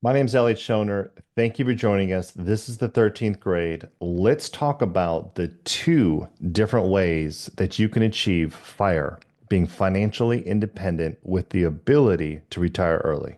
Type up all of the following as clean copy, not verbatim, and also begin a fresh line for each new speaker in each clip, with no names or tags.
My name's Elliot Schoner. Thank you for joining us. This is the 13th grade. Let's talk about the two different ways that you can achieve FIRE, being financially independent with the ability to retire early.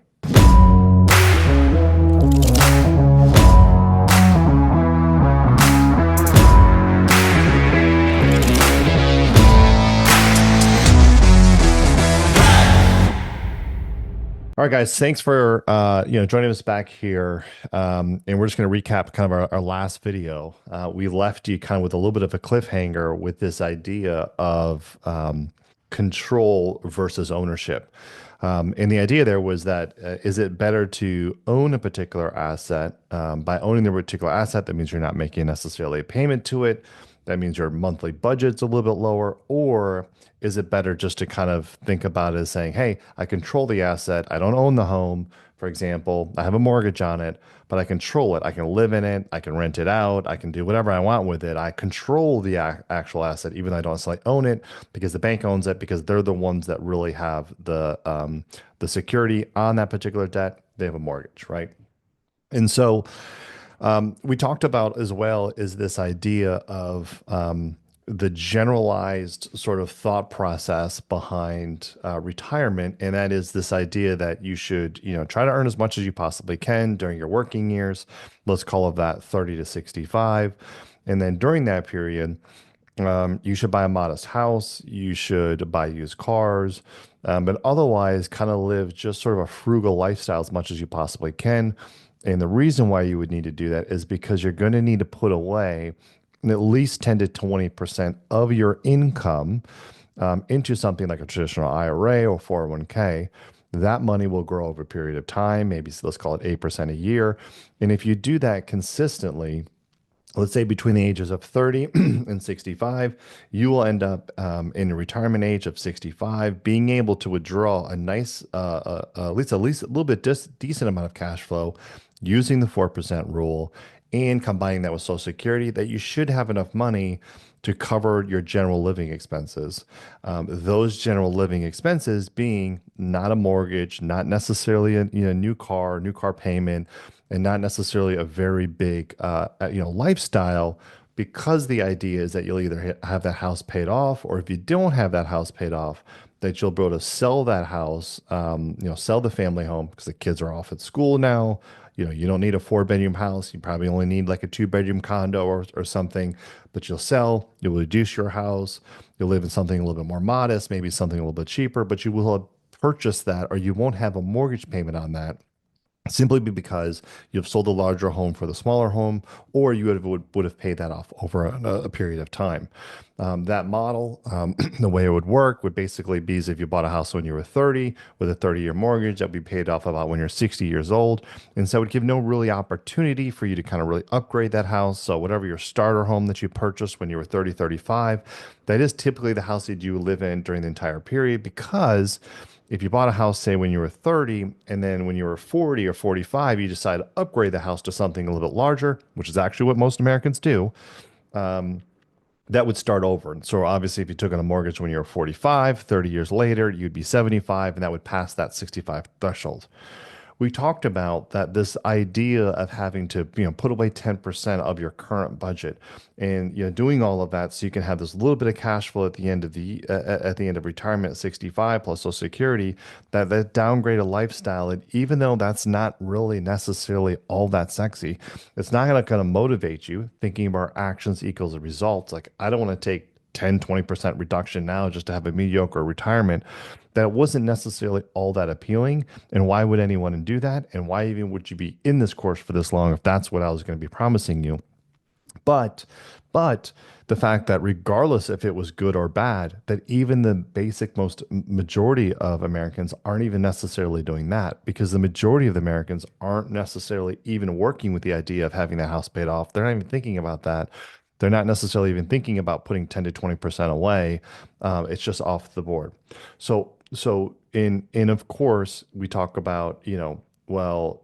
All right, guys, thanks for joining us back here. And we're just going to recap kind of our last video. We left you kind of with a little bit of a cliffhanger with this idea of control versus ownership. And the idea there was that is it better to own a particular asset? By owning the particular asset, that means you're not making necessarily a payment to it. That means your monthly budget's a little bit lower, or is it better just to kind of think about it as saying, hey, I control the asset. I don't own the home. For example, I have a mortgage on it, but I control it. I can live in it. I can rent it out. I can do whatever I want with it. I control the actual asset, even though I don't necessarily own it because the bank owns it because they're the ones that really have the security on that particular debt. They have a mortgage, right? And so we talked about as well is this idea of the generalized sort of thought process behind retirement, and that is this idea that you should, try to earn as much as you possibly can during your working years. Let's call it that 30 to 65. And then during that period, you should buy a modest house, you should buy used cars, but otherwise kind of live just sort of a frugal lifestyle as much as you possibly can. And the reason why you would need to do that is because you're going to need to put away at least 10 to 20% of your income into something like a traditional IRA or 401k. That money will grow over a period of time, maybe let's call it 8% a year. And if you do that consistently, let's say between the ages of 30 and 65, you will end up in a retirement age of 65, being able to withdraw a nice, at least a little bit decent amount of cash flow using the 4% rule and combining that with Social Security, that you should have enough money to cover your general living expenses. Those general living expenses being not a mortgage, not necessarily a new car payment, and not necessarily a very big lifestyle. Because the idea is that you'll either have that house paid off, or if you don't have that house paid off, that you'll be able to sell that house, sell the family home because the kids are off at school now. You don't need a four-bedroom house. You probably only need like a two-bedroom condo or something, but you'll reduce your house. You'll live in something a little bit more modest, maybe something a little bit cheaper, but you will have purchased that, or you won't have a mortgage payment on that simply because you've sold a larger home for the smaller home, or you would have paid that off over a period of time. That model, the way it would work would basically be as if you bought a house when you were 30 with a 30-year mortgage that would be paid off about when you're 60 years old. And so it would give no really opportunity for you to kind of really upgrade that house. So whatever your starter home that you purchased when you were 30, 35, that is typically the house that you live in during the entire period, because if you bought a house, say, when you were 30, and then when you were 40 or 45, you decide to upgrade the house to something a little bit larger, which is actually what most Americans do, that would start over. And so obviously, if you took on a mortgage when you were 45, 30 years later, you'd be 75, and that would pass that 65 threshold. We talked about that this idea of having to, put away 10% of your current budget and, doing all of that so you can have this little bit of cash flow at the end of retirement at 65 plus Social Security, that downgraded lifestyle. And even though that's not really necessarily all that sexy, it's not going to motivate you thinking about actions equals a result. Like, I don't want to take 10, 20% reduction now just to have a mediocre retirement. That wasn't necessarily all that appealing. And why would anyone do that? And why even would you be in this course for this long if that's what I was going to be promising you? But, but the fact that regardless if it was good or bad, that even the basic most majority of Americans aren't even necessarily doing that, because the majority of the Americans aren't necessarily even working with the idea of having the house paid off. They're not even thinking about that. They're not necessarily even thinking about putting 10 to 20% away. It's just off the board. So of course we talk about, well,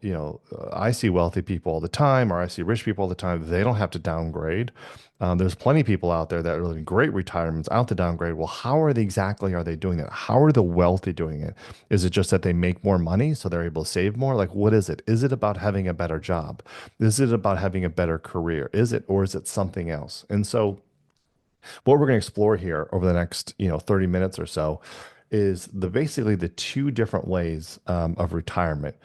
I see wealthy people all the time, or I see rich people all the time. They don't have to downgrade. There's plenty of people out there that are living great retirements out to downgrade. Well, how are they exactly are they doing that? How are the wealthy doing it? Is it just that they make more money so they're able to save more? Like, what is it? Is it about having a better job? Is it about having a better career? Is it, or is it something else? And so what we're going to explore here over the next 30 minutes or so is basically the two different ways of retirement.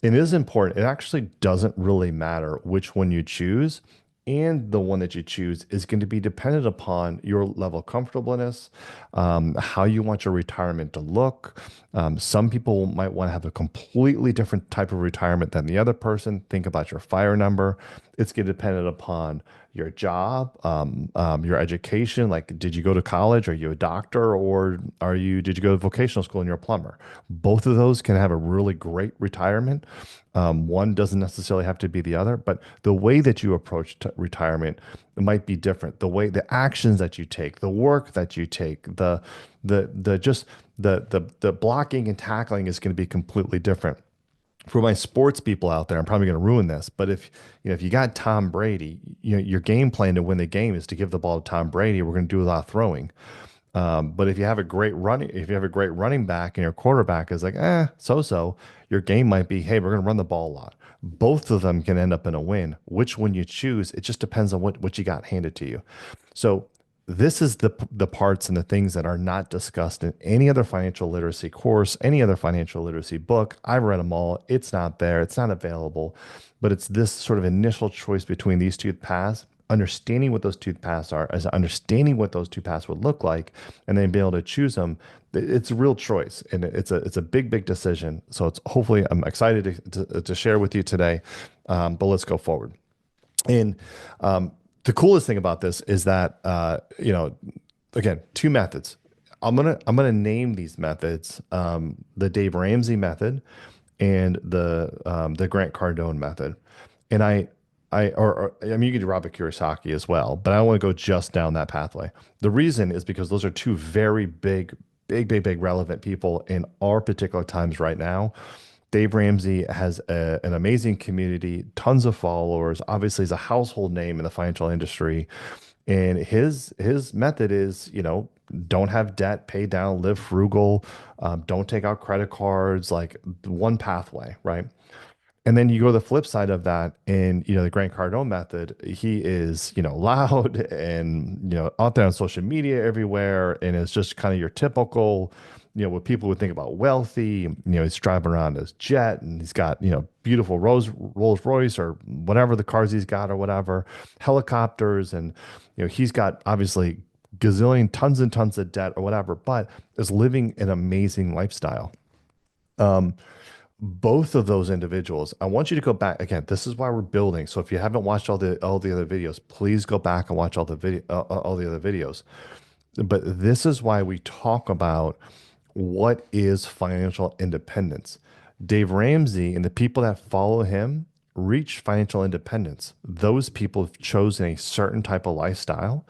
It is important. It actually doesn't really matter which one you choose, and the one that you choose is going to be dependent upon your level of comfortableness, how you want your retirement to look. Some people might want to have a completely different type of retirement than the other person. Think about your fire number. It's going to depend upon your job, your education. Like, did you go to college? Are you a doctor, or did you go to vocational school and you're a plumber? Both of those can have a really great retirement. One doesn't necessarily have to be the other, but the way that you approach retirement might be different. The actions that you take, the work that you take, the blocking and tackling is going to be completely different. For my sports people out there, I'm probably going to ruin this, but if you got Tom Brady, your game plan to win the game is to give the ball to Tom Brady. We're going to do a lot of throwing. But if you have a great running back and your quarterback is like, so, your game might be, hey, we're going to run the ball a lot. Both of them can end up in a win. Which one you choose, it just depends on what you got handed to you. So this is the parts and the things that are not discussed in any other financial literacy course, any other financial literacy book. I've read them all. It's not there. It's not available. But it's this sort of initial choice between these two paths, understanding what those two paths are, as understanding what those two paths would look like, and then being able to choose them. It's a real choice, and it's a big decision. So it's hopefully I'm excited to share with you today. But let's go forward. And the coolest thing about this is that again, two methods. I'm gonna name these methods the Dave Ramsey method and the Grant Cardone method. And I mean, you could do Robert Kiyosaki as well, but I don't want to go just down that pathway. The reason is because those are two very big relevant people in our particular times right now. Dave Ramsey has an amazing community, tons of followers. Obviously, he's a household name in the financial industry, and his method is, don't have debt, pay down, live frugal, don't take out credit cards, like one pathway, right? And then you go to the flip side of that, and the Grant Cardone method. He is, loud and out there on social media everywhere, and it's just kind of your typical, what people would think about wealthy. He's driving around his jet, and he's got beautiful Rolls Royce or whatever the cars he's got or whatever, helicopters, and he's got obviously gazillion tons and tons of debt or whatever, but is living an amazing lifestyle. Both of those individuals, I want you to go back again. This is why we're building. So if you haven't watched all the other videos, please go back and watch all the other videos. But this is why we talk about what is financial independence. Dave Ramsey and the people that follow him reach financial independence. Those people have chosen a certain type of lifestyle.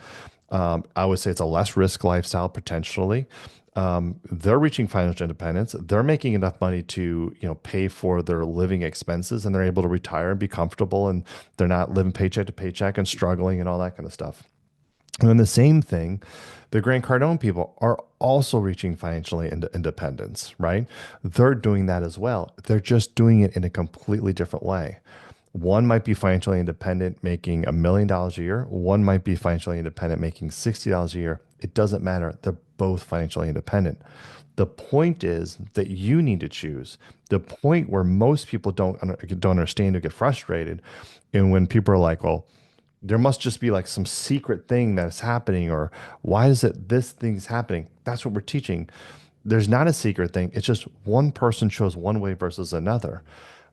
I would say it's a less risk lifestyle potentially. They're reaching financial independence. They're making enough money to, pay for their living expenses, and they're able to retire and be comfortable, and they're not living paycheck to paycheck and struggling and all that kind of stuff. And then the same thing, the Grant Cardone people are also reaching financially independence, right? They're doing that as well. They're just doing it in a completely different way. One might be financially independent, making $1 million a year. One might be financially independent, making $60 a year. It doesn't matter. They're both financially independent. The point is that you need to choose. The point where most people don't understand or get frustrated, and when people are like, well, there must just be like some secret thing that's happening, or why is it this thing's happening? That's what we're teaching. There's not a secret thing. It's just one person chose one way versus another.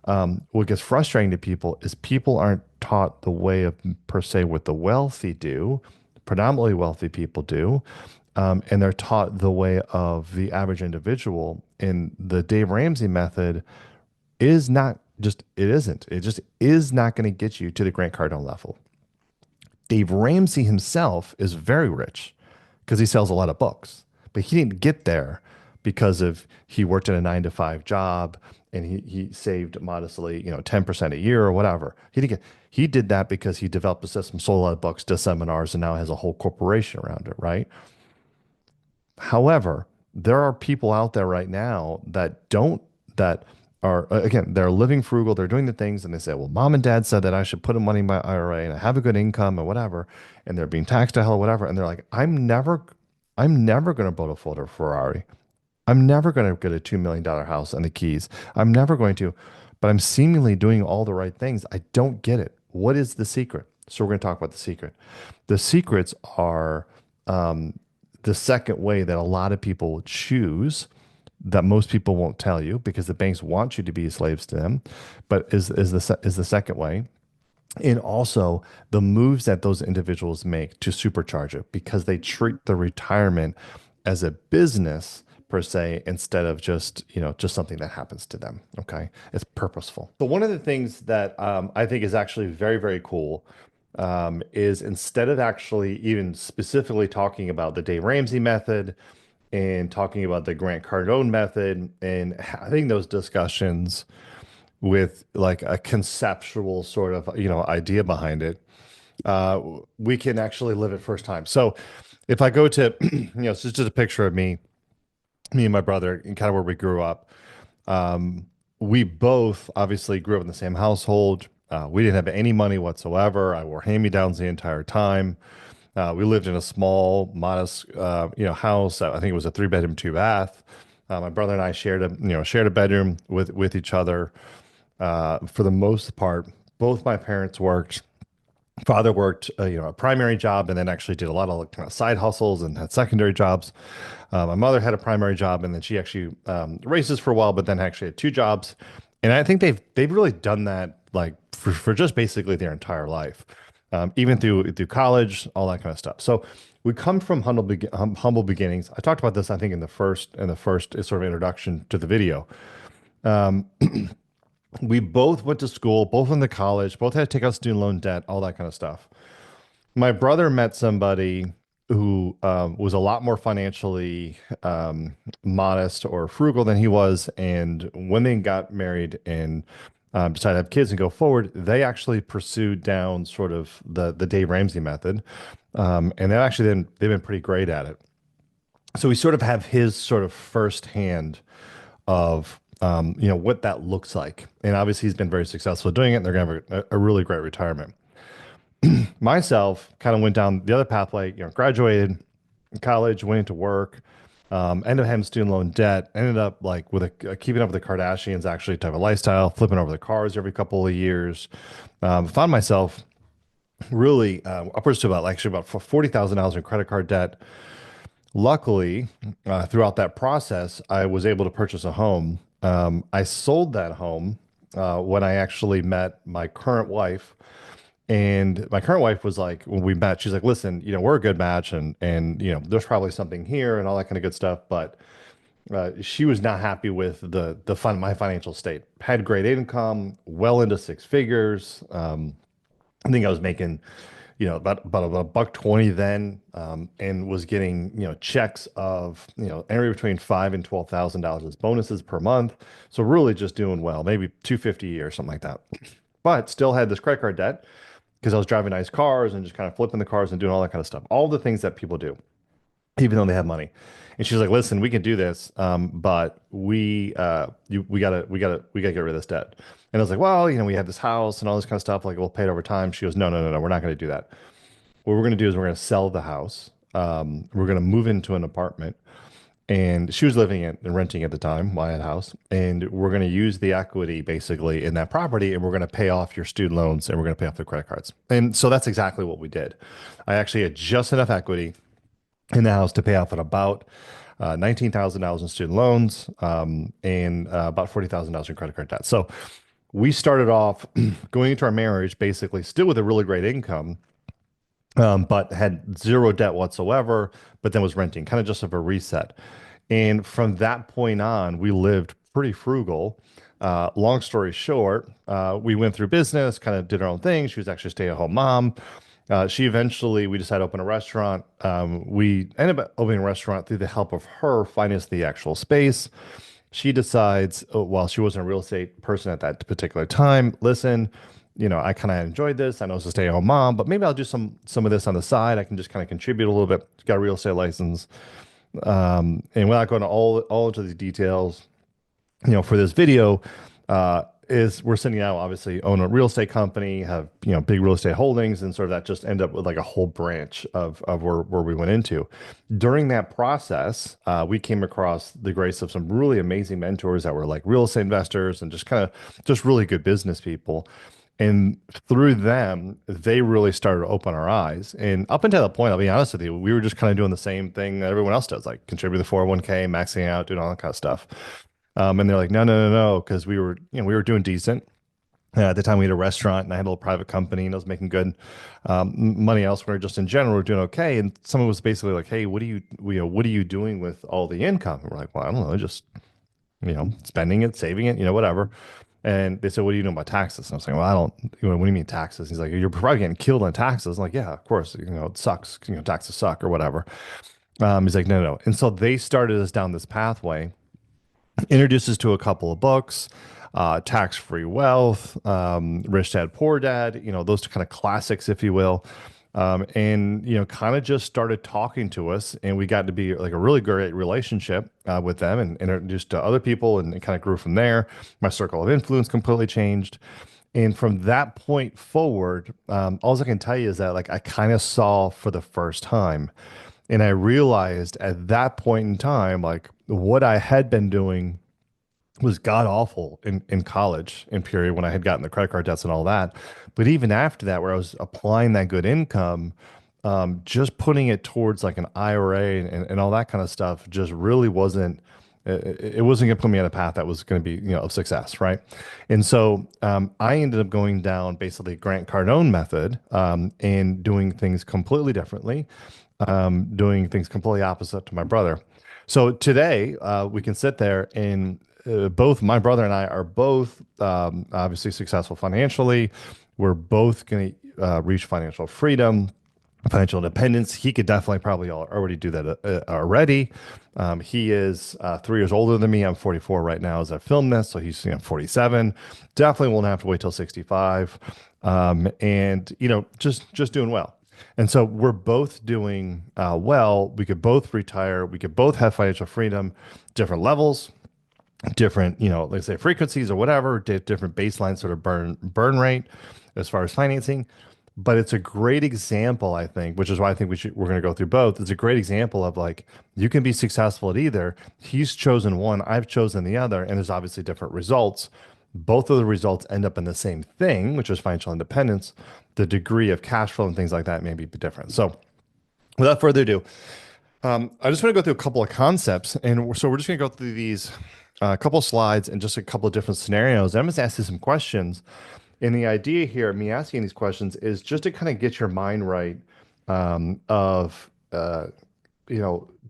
What gets frustrating to people is people aren't taught the way of per se what the wealthy do, predominantly wealthy people do, and they're taught the way of the average individual. And the Dave Ramsey method is not just, it isn't. It just is not going to get you to the Grant Cardone level. Dave Ramsey himself is very rich because he sells a lot of books, but he didn't get there because of he worked in a 9 to 5 job and he saved modestly, 10% a year or whatever. He did that because he developed a system, sold a lot of books, does seminars, and now has a whole corporation around it, right? However, there are people out there right now that are, again, they're living frugal, they're doing the things, and they say, well, mom and dad said that I should put money in my IRA and I have a good income and whatever, and they're being taxed to hell or whatever. And they're like, I'm never going to build a Ford or Ferrari. I'm never going to get a $2 million house and the keys. I'm never going to, but I'm seemingly doing all the right things. I don't get it. What is the secret? So we're going to talk about the secret. The secrets are the second way that a lot of people choose that most people won't tell you because the banks want you to be slaves to them, but is the second way. And also the moves that those individuals make to supercharge it because they treat the retirement as a business per se instead of just something that happens to them. Okay. It's purposeful. So one of the things that I think is actually very, very cool is instead of actually even specifically talking about the Dave Ramsey method and talking about the Grant Cardone method and having those discussions with like a conceptual sort of idea behind it, we can actually live it first time. So if I go to it's just a picture of me and my brother and kind of where we grew up. We both obviously grew up in the same household. We didn't have any money whatsoever. I wore hand-me-downs the entire time. We lived in a small, modest, house. I think it was a three-bedroom, two-bath. My brother and I shared a bedroom with each other. For the most part, both my parents worked. Father worked, a primary job, and then actually did a lot of kind of side hustles and had secondary jobs. My mother had a primary job, and then she actually races for a while, but then actually had two jobs. And I think they've really done that like for just basically their entire life, even through college, all that kind of stuff. So we come from humble beginnings. I talked about this, I think, in the first sort of introduction to the video. We both went to school, both went to college, both had to take out student loan debt, all that kind of stuff. My brother met somebody who was a lot more financially modest or frugal than he was. And when they got married and decided to have kids and go forward, they actually pursued down sort of the Dave Ramsey method. And they've been pretty great at it. So we sort of have his sort of firsthand of what that looks like. And obviously he's been very successful doing it, and they're going to have a really great retirement. Myself kind of went down the other pathway, graduated in college, went into work, ended up having student loan debt, ended up like with keeping up with the Kardashians, actually type of lifestyle, flipping over the cars every couple of years. Found myself really upwards to about $40,000 in credit card debt. Luckily, throughout that process, I was able to purchase a home. I sold that home when I actually met my current wife. And my current wife was like, when we met, she's like, listen, we're a good match and there's probably something here and all that kind of good stuff. But she was not happy with my financial state. Had great income, well into six figures. I think I was making, about a buck 20 then, and was getting, checks of, anywhere between $5,000 and $12,000 as bonuses per month. So really just doing well, maybe 250 a year or something like that. But still had this credit card debt because I was driving nice cars and just kind of flipping the cars and doing all that kind of stuff. All the things that people do, even though they have money. And she's like, listen, we can do this, but we gotta get rid of this debt. And I was like, well, we have this house and all this kind of stuff. Like, we'll pay it over time. She goes, no, no, no, no, we're not going to do that. What we're going to do is we're going to sell the house. We're going to move into an apartment. And she was living in and renting at the time while I had a house. And we're going to use the equity basically in that property, and we're going to pay off your student loans, and we're going to pay off the credit cards. And so that's exactly what we did. I actually had just enough equity in the house to pay off at about $19,000 in student loans, and about $40,000 in credit card debt. So we started off going into our marriage basically still with a really great income, but had zero debt whatsoever, but then was renting, kind of just of a reset. And from that point on, we lived pretty frugal. Long story short, we went through business, kind of did our own thing. She was actually a stay-at-home mom. We decided to open a restaurant. We ended up opening a restaurant through the help of her financing the actual space. she decides, oh, while she wasn't a real estate person at that particular time, listen, I kind of enjoyed this. I know it's a stay-at-home mom, but maybe I'll do some of this on the side. I can just kind of contribute a little bit. Got a real estate license. And without going to all into the details, for this video, is we're sending out obviously own a real estate company, have big real estate holdings, and sort of that just end up with like a whole branch of where we went into. During that process, we came across the grace of some really amazing mentors that were like real estate investors and just kind of just really good business people. And through them, they really started to open our eyes. And up until that point, I'll be honest with you, we were just kind of doing the same thing that everyone else does, like contribute to the 401k, maxing out, doing all that kind of stuff. And they're like, no, no, no, no, because we were doing decent. At the time, we had a restaurant and I had a little private company and I was making good money elsewhere. Just in general, we're doing okay. And someone was basically like, hey, what are you doing with all the income? And we're like, well, I don't know, just spending it, saving it, whatever. And they said, what are you doing about taxes? And I was like, well, I don't, what do you mean taxes? He's like, you're probably getting killed on taxes. I'm like, yeah, of course, it sucks. Taxes suck or whatever. He's like, no, no, no. And so they started us down this pathway, introduced us to a couple of books, Tax-Free Wealth, Rich Dad, Poor Dad, those kind of classics, if you will. And kind of just started talking to us, and we got to be like a really great relationship with them, and introduced to other people, and it kind of grew from there. My circle of influence completely changed, and from that point forward, all I can tell you is that like I kind of saw for the first time, and I realized at that point in time, like what I had been doing was god awful in college in period when I had gotten the credit card debts and all that. But even after that, where I was applying that good income, just putting it towards like an IRA and all that kind of stuff just really wasn't. It wasn't going to put me on a path that was going to be, of success, right? And so I ended up going down basically Grant Cardone method and doing things completely differently, doing things completely opposite to my brother. So today we can sit there and both my brother and I are both obviously successful financially. We're both going to reach financial freedom, financial independence. He could definitely probably already do that already. He is 3 years older than me. I'm 44 right now as I film this, so he's 47. Definitely won't have to wait till 65, and just doing well. And so we're both doing well. We could both retire. We could both have financial freedom, different levels, different, let's say frequencies or whatever, different baseline sort of burn rate as far as financing. But it's a great example, I think, which is why I think we're going to go through both. It's a great example of like you can be successful at either. He's chosen one, I've chosen the other, and there's obviously different results. Both of the results end up in the same thing, which is financial independence. The degree of cash flow and things like that may be different. So, without further ado, I just want to go through a couple of concepts, and so we're just going to go through these couple of slides and just a couple of different scenarios. I'm just asking some questions. And the idea here, me asking these questions, is just to kind of get your mind right of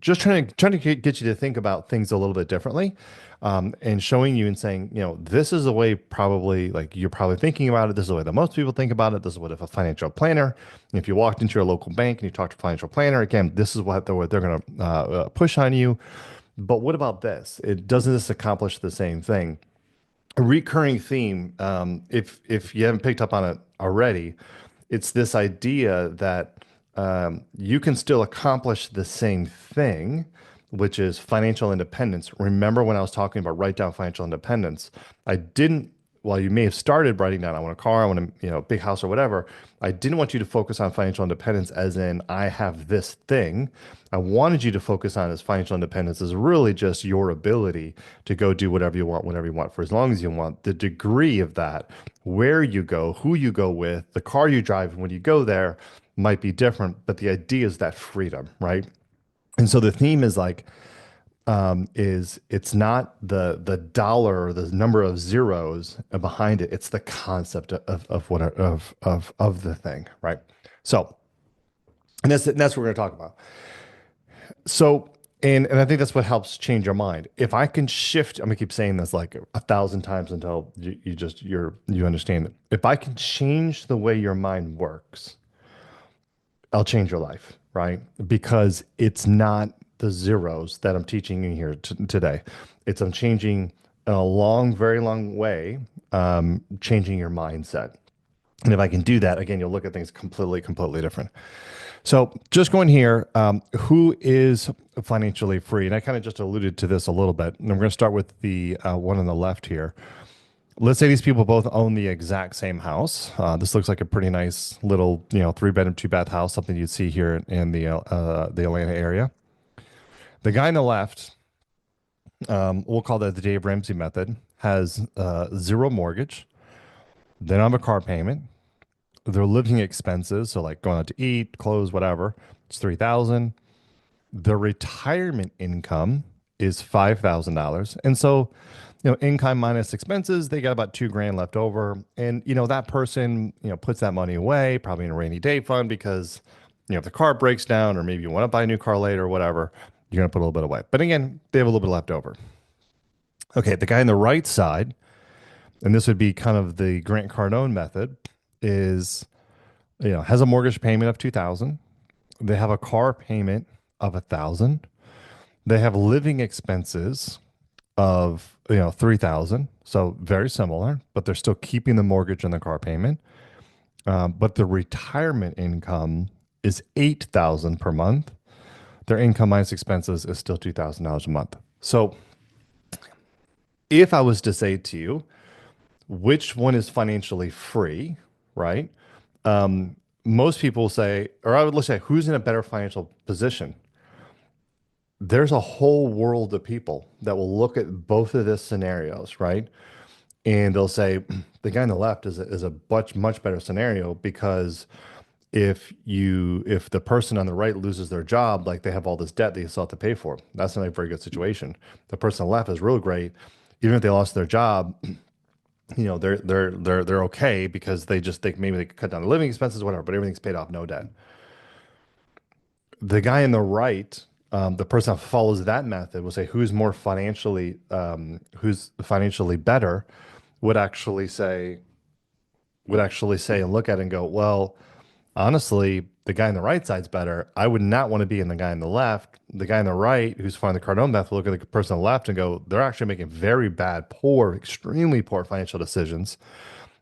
just trying to get you to think about things a little bit differently, and showing you and saying, this is the way probably like you're probably thinking about it. This is the way that most people think about it. This is what if a financial planner, if you walked into your local bank and you talked to a financial planner, again, this is what they're going to push on you. But what about this? Doesn't this accomplish the same thing? A recurring theme, if you haven't picked up on it already, it's this idea that you can still accomplish the same thing, which is financial independence. Remember when I was talking about write down financial independence, I didn't, while you may have started writing down, I want a car, I want a big house or whatever, I didn't want you to focus on financial independence as in I have this thing. I wanted you to focus on as financial independence is really just your ability to go do whatever you want, whenever you want, for as long as you want. The degree of that, where you go, who you go with, the car you drive when you go there might be different, but the idea is that freedom, right? And so the theme is like, is it's not the dollar or the number of zeros behind it. It's the concept of the thing, right? So, and that's what we're going to talk about. So, and I think that's what helps change your mind. If I can shift, I'm gonna keep saying this like 1,000 times until you understand it. If I can change the way your mind works, I'll change your life, right? Because it's not. the zeros that I'm teaching you here today. I'm changing in a long, very long way, changing your mindset. And if I can do that, again, you'll look at things completely different. So just going here, who is financially free? And I kind of just alluded to this a little bit. And I'm going to start with the one on the left here. Let's say these people both own the exact same house. This looks like a pretty nice little, 3 bedroom, 2 bath house, something you'd see here in the Atlanta area. The guy on the left, we'll call that the Dave Ramsey method, has zero mortgage. They don't have a car payment. Their living expenses, so like going out to eat, clothes, whatever, it's 3,000. The retirement income is $5,000. And so, income minus expenses, they got about 2 grand left over. And, that person, puts that money away, probably in a rainy day fund because, if the car breaks down or maybe you want to buy a new car later or whatever, you're going to put a little bit away. But again, they have a little bit left over. Okay, the guy on the right side, and this would be kind of the Grant Cardone method, is, has a mortgage payment of 2,000. They have a car payment of 1,000. They have living expenses of 3,000. So very similar, but they're still keeping the mortgage and the car payment. But the retirement income is 8,000 per month. Their income minus expenses is still $2,000 a month. So if I was to say to you, which one is financially free, right? Most people say, or I would let's say, who's in a better financial position? There's a whole world of people that will look at both of these scenarios, right? And they'll say the guy on the left is a much better scenario because if the person on the right loses their job, like they have all this debt that you still have to pay for, that's not a very good situation. The person on the left is real great. Even if they lost their job, they're okay because they just think maybe they could cut down the living expenses, whatever, but everything's paid off, no debt. The guy on the right, the person that follows that method will say who's financially better would actually say and look at it and go, well, honestly, the guy on the right side's better. I would not want to be in the guy on the left. The guy on the right, who's following the Cardone method, look at the person on the left and go, they're actually making very bad, poor, extremely poor financial decisions.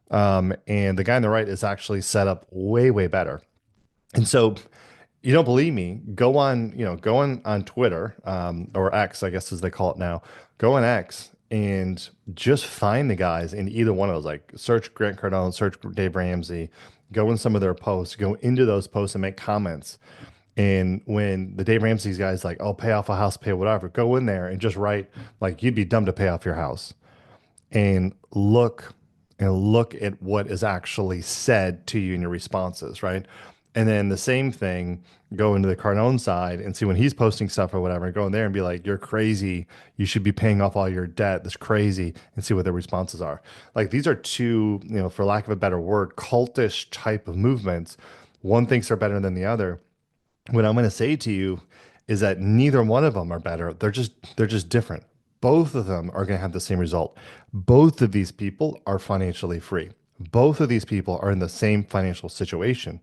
And the guy on the right is actually set up way better. And so you don't believe me, go on Twitter, or X, I guess as they call it now. Go on X and just find the guys in either one of those. Like search Grant Cardone, search Dave Ramsey, go in some of their posts, go into those posts and make comments. And when the Dave Ramsey's guys like, oh, pay off a house, pay whatever, go in there and just write like you'd be dumb to pay off your house and look at what is actually said to you in your responses, right? And then the same thing, go into the Cardone side and see when he's posting stuff or whatever, and go in there and be like, you're crazy. You should be paying off all your debt. That's crazy. And see what their responses are. Like these are two, for lack of a better word, cultish type of movements. One thinks they're better than the other. What I'm going to say to you is that neither one of them are better. They're just different. Both of them are going to have the same result. Both of these people are financially free. Both of these people are in the same financial situation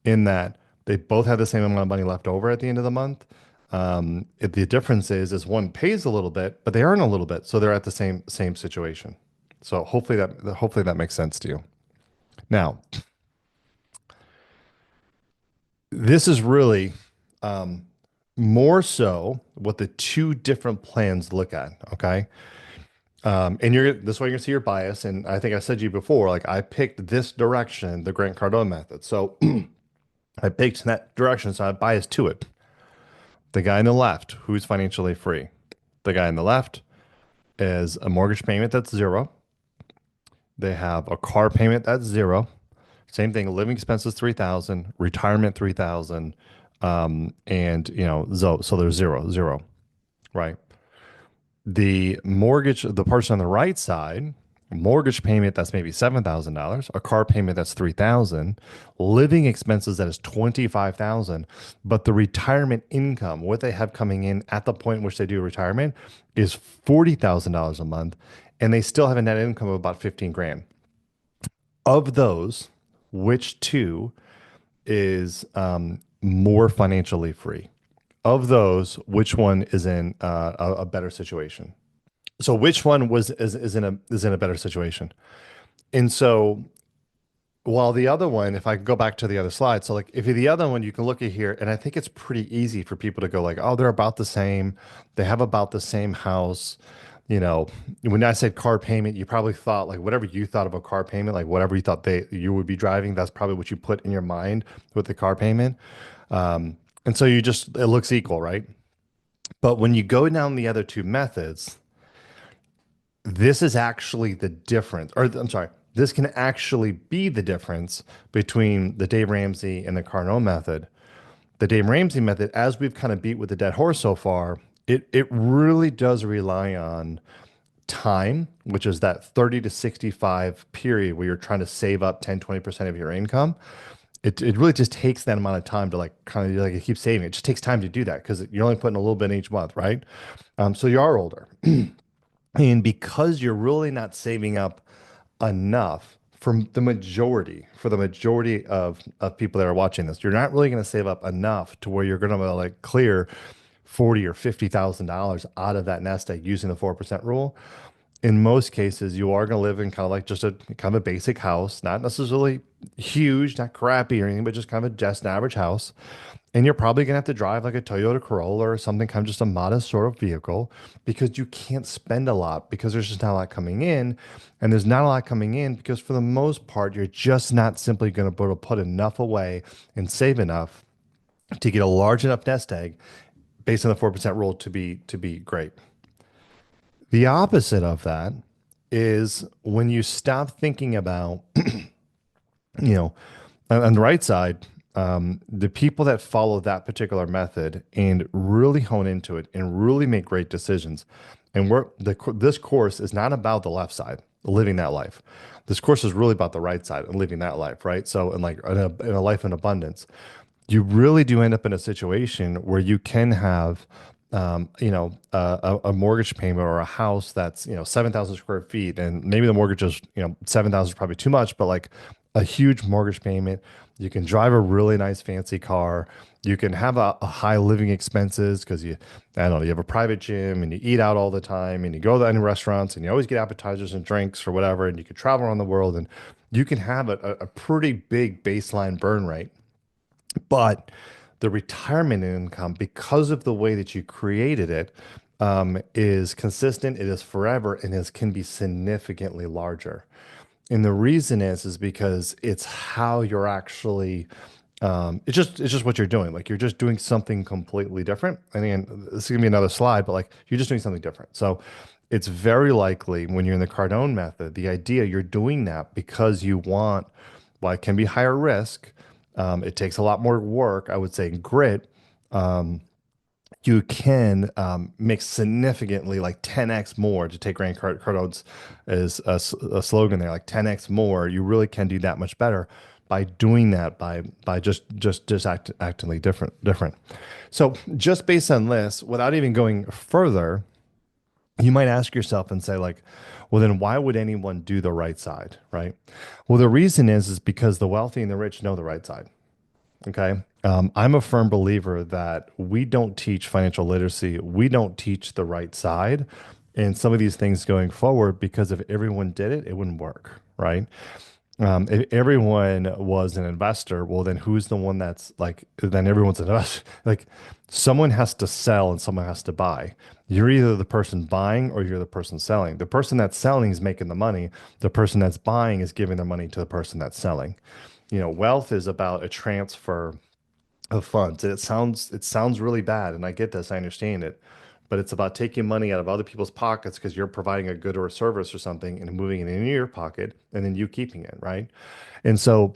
in that they both have the same amount of money left over at the end of the month. The difference is one pays a little bit, but they earn a little bit, so they're at the same situation. So hopefully that makes sense to you. Now, this is really more so what the two different plans look at. Okay. And this way you're gonna see your bias. And I think I said to you before, like I picked this direction, the Grant Cardone method. So I picked that direction, so I biased to it. The guy on the left, who's financially free? The guy on the left is a mortgage payment that's zero. They have a car payment that's zero. Same thing, living expenses 3,000, retirement 3,000, and so there's zero, right? The person on the right side, mortgage payment that's maybe $7,000, a car payment that's 3,000, living expenses that is 25,000, but the retirement income, what they have coming in at the point in which they do retirement, is $40,000 a month, and they still have a net income of about 15 grand. Of those, which two is more financially free? of those, which one is in a better situation? So which one is in a better situation? And so while the other one, if I can go back to the other slide, so like if the other one, you can look at here, and I think it's pretty easy for people to go like, oh, they're about the same. They have about the same house. You know, when I said car payment, you probably thought like whatever you thought of a car payment, like whatever you thought you would be driving, that's probably what you put in your mind with the car payment. And so it looks equal, right? But when you go down the other two methods, this is actually the difference, or I'm sorry, this can actually be the difference between the Dave Ramsey and the Cardone method. The Dave Ramsey method, as we've kind of beat with the dead horse so far, it really does rely on time, which is that 30 to 65 period where you're trying to save up 10-20% of your income. It really just takes that amount of time to like kind of like keep saving. It just takes time to do that because you're only putting a little bit in each month, right? So you are older. And because you're really not saving up enough for the majority of people that are watching this, you're not really going to save up enough to where you're going to like clear 40 or $50,000 out of that nest egg using the 4% rule. In most cases, you are going to live in kind of like just a kind of a basic house, not necessarily huge, not crappy or anything, but just kind of just an average house. And you're probably going to have to drive like a Toyota Corolla or something kind of just a modest sort of vehicle because you can't spend a lot because there's just not a lot coming in. And there's not a lot coming in because for the most part, you're just not simply going to be able to put enough away and save enough to get a large enough nest egg based on the 4% rule to be great. The opposite of that is when you stop thinking about, you know, on the right side, the people that follow that particular method and really hone into it and really make great decisions. And this course is not about the left side, living that life. This course is really about the right side and living that life, right? So, in like in a life in abundance, you really do end up in a situation where you can have, a mortgage payment or a house that's, 7,000 square feet. And maybe the mortgage is, 7,000 is probably too much, but like a huge mortgage payment. You can drive a really nice fancy car. You can have a high living expenses because I don't know, you have a private gym and you eat out all the time and you go to any restaurants and you always get appetizers and drinks or whatever. And you can travel around the world and you can have a pretty big baseline burn rate. But the retirement income, because of the way that you created it, is consistent, it is forever, and it can be significantly larger. And the reason is because it's how you're actually it's just what you're doing. Like you're just doing something completely different. And again, this is gonna be another slide, but like you're just doing something different. So it's very likely when you're in the Cardone method, the idea you're doing that because you want, well, it can be higher risk. It takes a lot more work, I would say, and grit. You can make significantly like 10x more to take Cardone's is a slogan there, like 10x more. You really can do that much better by doing that by just actingly different. So just based on this, without even going further, you might ask yourself and say like, well, then why would anyone do the right side, right? Well, the reason is because the wealthy and the rich know the right side. Okay. I'm a firm believer that we don't teach financial literacy. We don't teach the right side in some of these things going forward because if everyone did it, it wouldn't work, right? If everyone was an investor, well, then who's the one that's like, then everyone's an investor. Like someone has to sell and someone has to buy. You're either the person buying or you're the person selling. The person that's selling is making the money. The person that's buying is giving their money to the person that's selling. Wealth is about a transfer of funds. And it sounds really bad, and I get this, I understand it, but it's about taking money out of other people's pockets because you're providing a good or a service or something and moving it into your pocket and then you keeping it, right? And so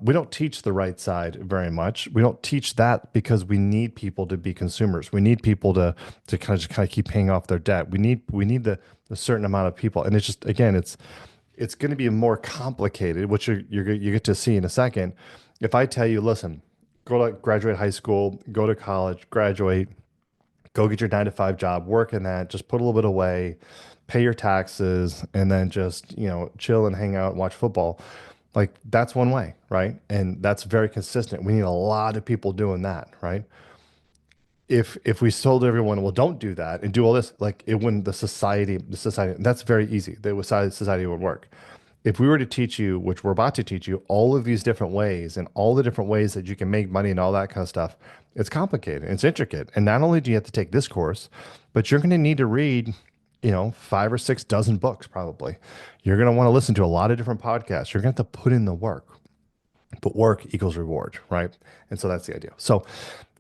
we don't teach the right side very much. We don't teach that because we need people to be consumers. We need people to kind of keep paying off their debt. We need the certain amount of people, and it's just again, it's going to be more complicated, which you get to see in a second. If I tell you, listen, go to graduate high school, go to college, graduate, go get your 9 to 5 job, work in that, just put a little bit away, pay your taxes, and then just, chill and hang out and watch football. Like that's one way, right? And that's very consistent. We need a lot of people doing that, right? if we told everyone, well, don't do that and do all this, like it wouldn't the society that's very easy. Society would work. If we were to teach you, which we're about to teach you, all of these different ways and all the different ways that you can make money and all that kind of stuff, it's complicated, it's intricate. And not only do you have to take this course, but you're going to need to read, 5 or 6 dozen books probably. You're going to want to listen to a lot of different podcasts. You're going to have to put in the work, but work equals reward, right? And so that's the idea. So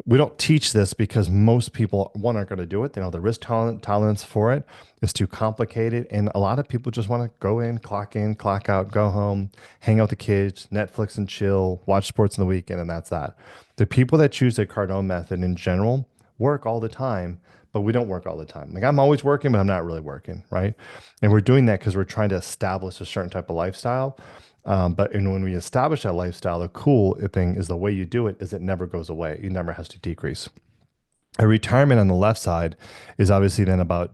we don't teach this because most people, one, aren't going to do it. They know the risk tolerance for it is too complicated. And a lot of people just want to go in, clock out, go home, hang out with the kids, Netflix and chill, watch sports in the weekend, and that's that. The people that choose the Cardone method in general work all the time, but we don't work all the time. Like I'm always working, but I'm not really working, right? And we're doing that because we're trying to establish a certain type of lifestyle. But when we establish that lifestyle, the cool thing is the way you do it is it never goes away. It never has to decrease. A retirement on the left side is obviously then about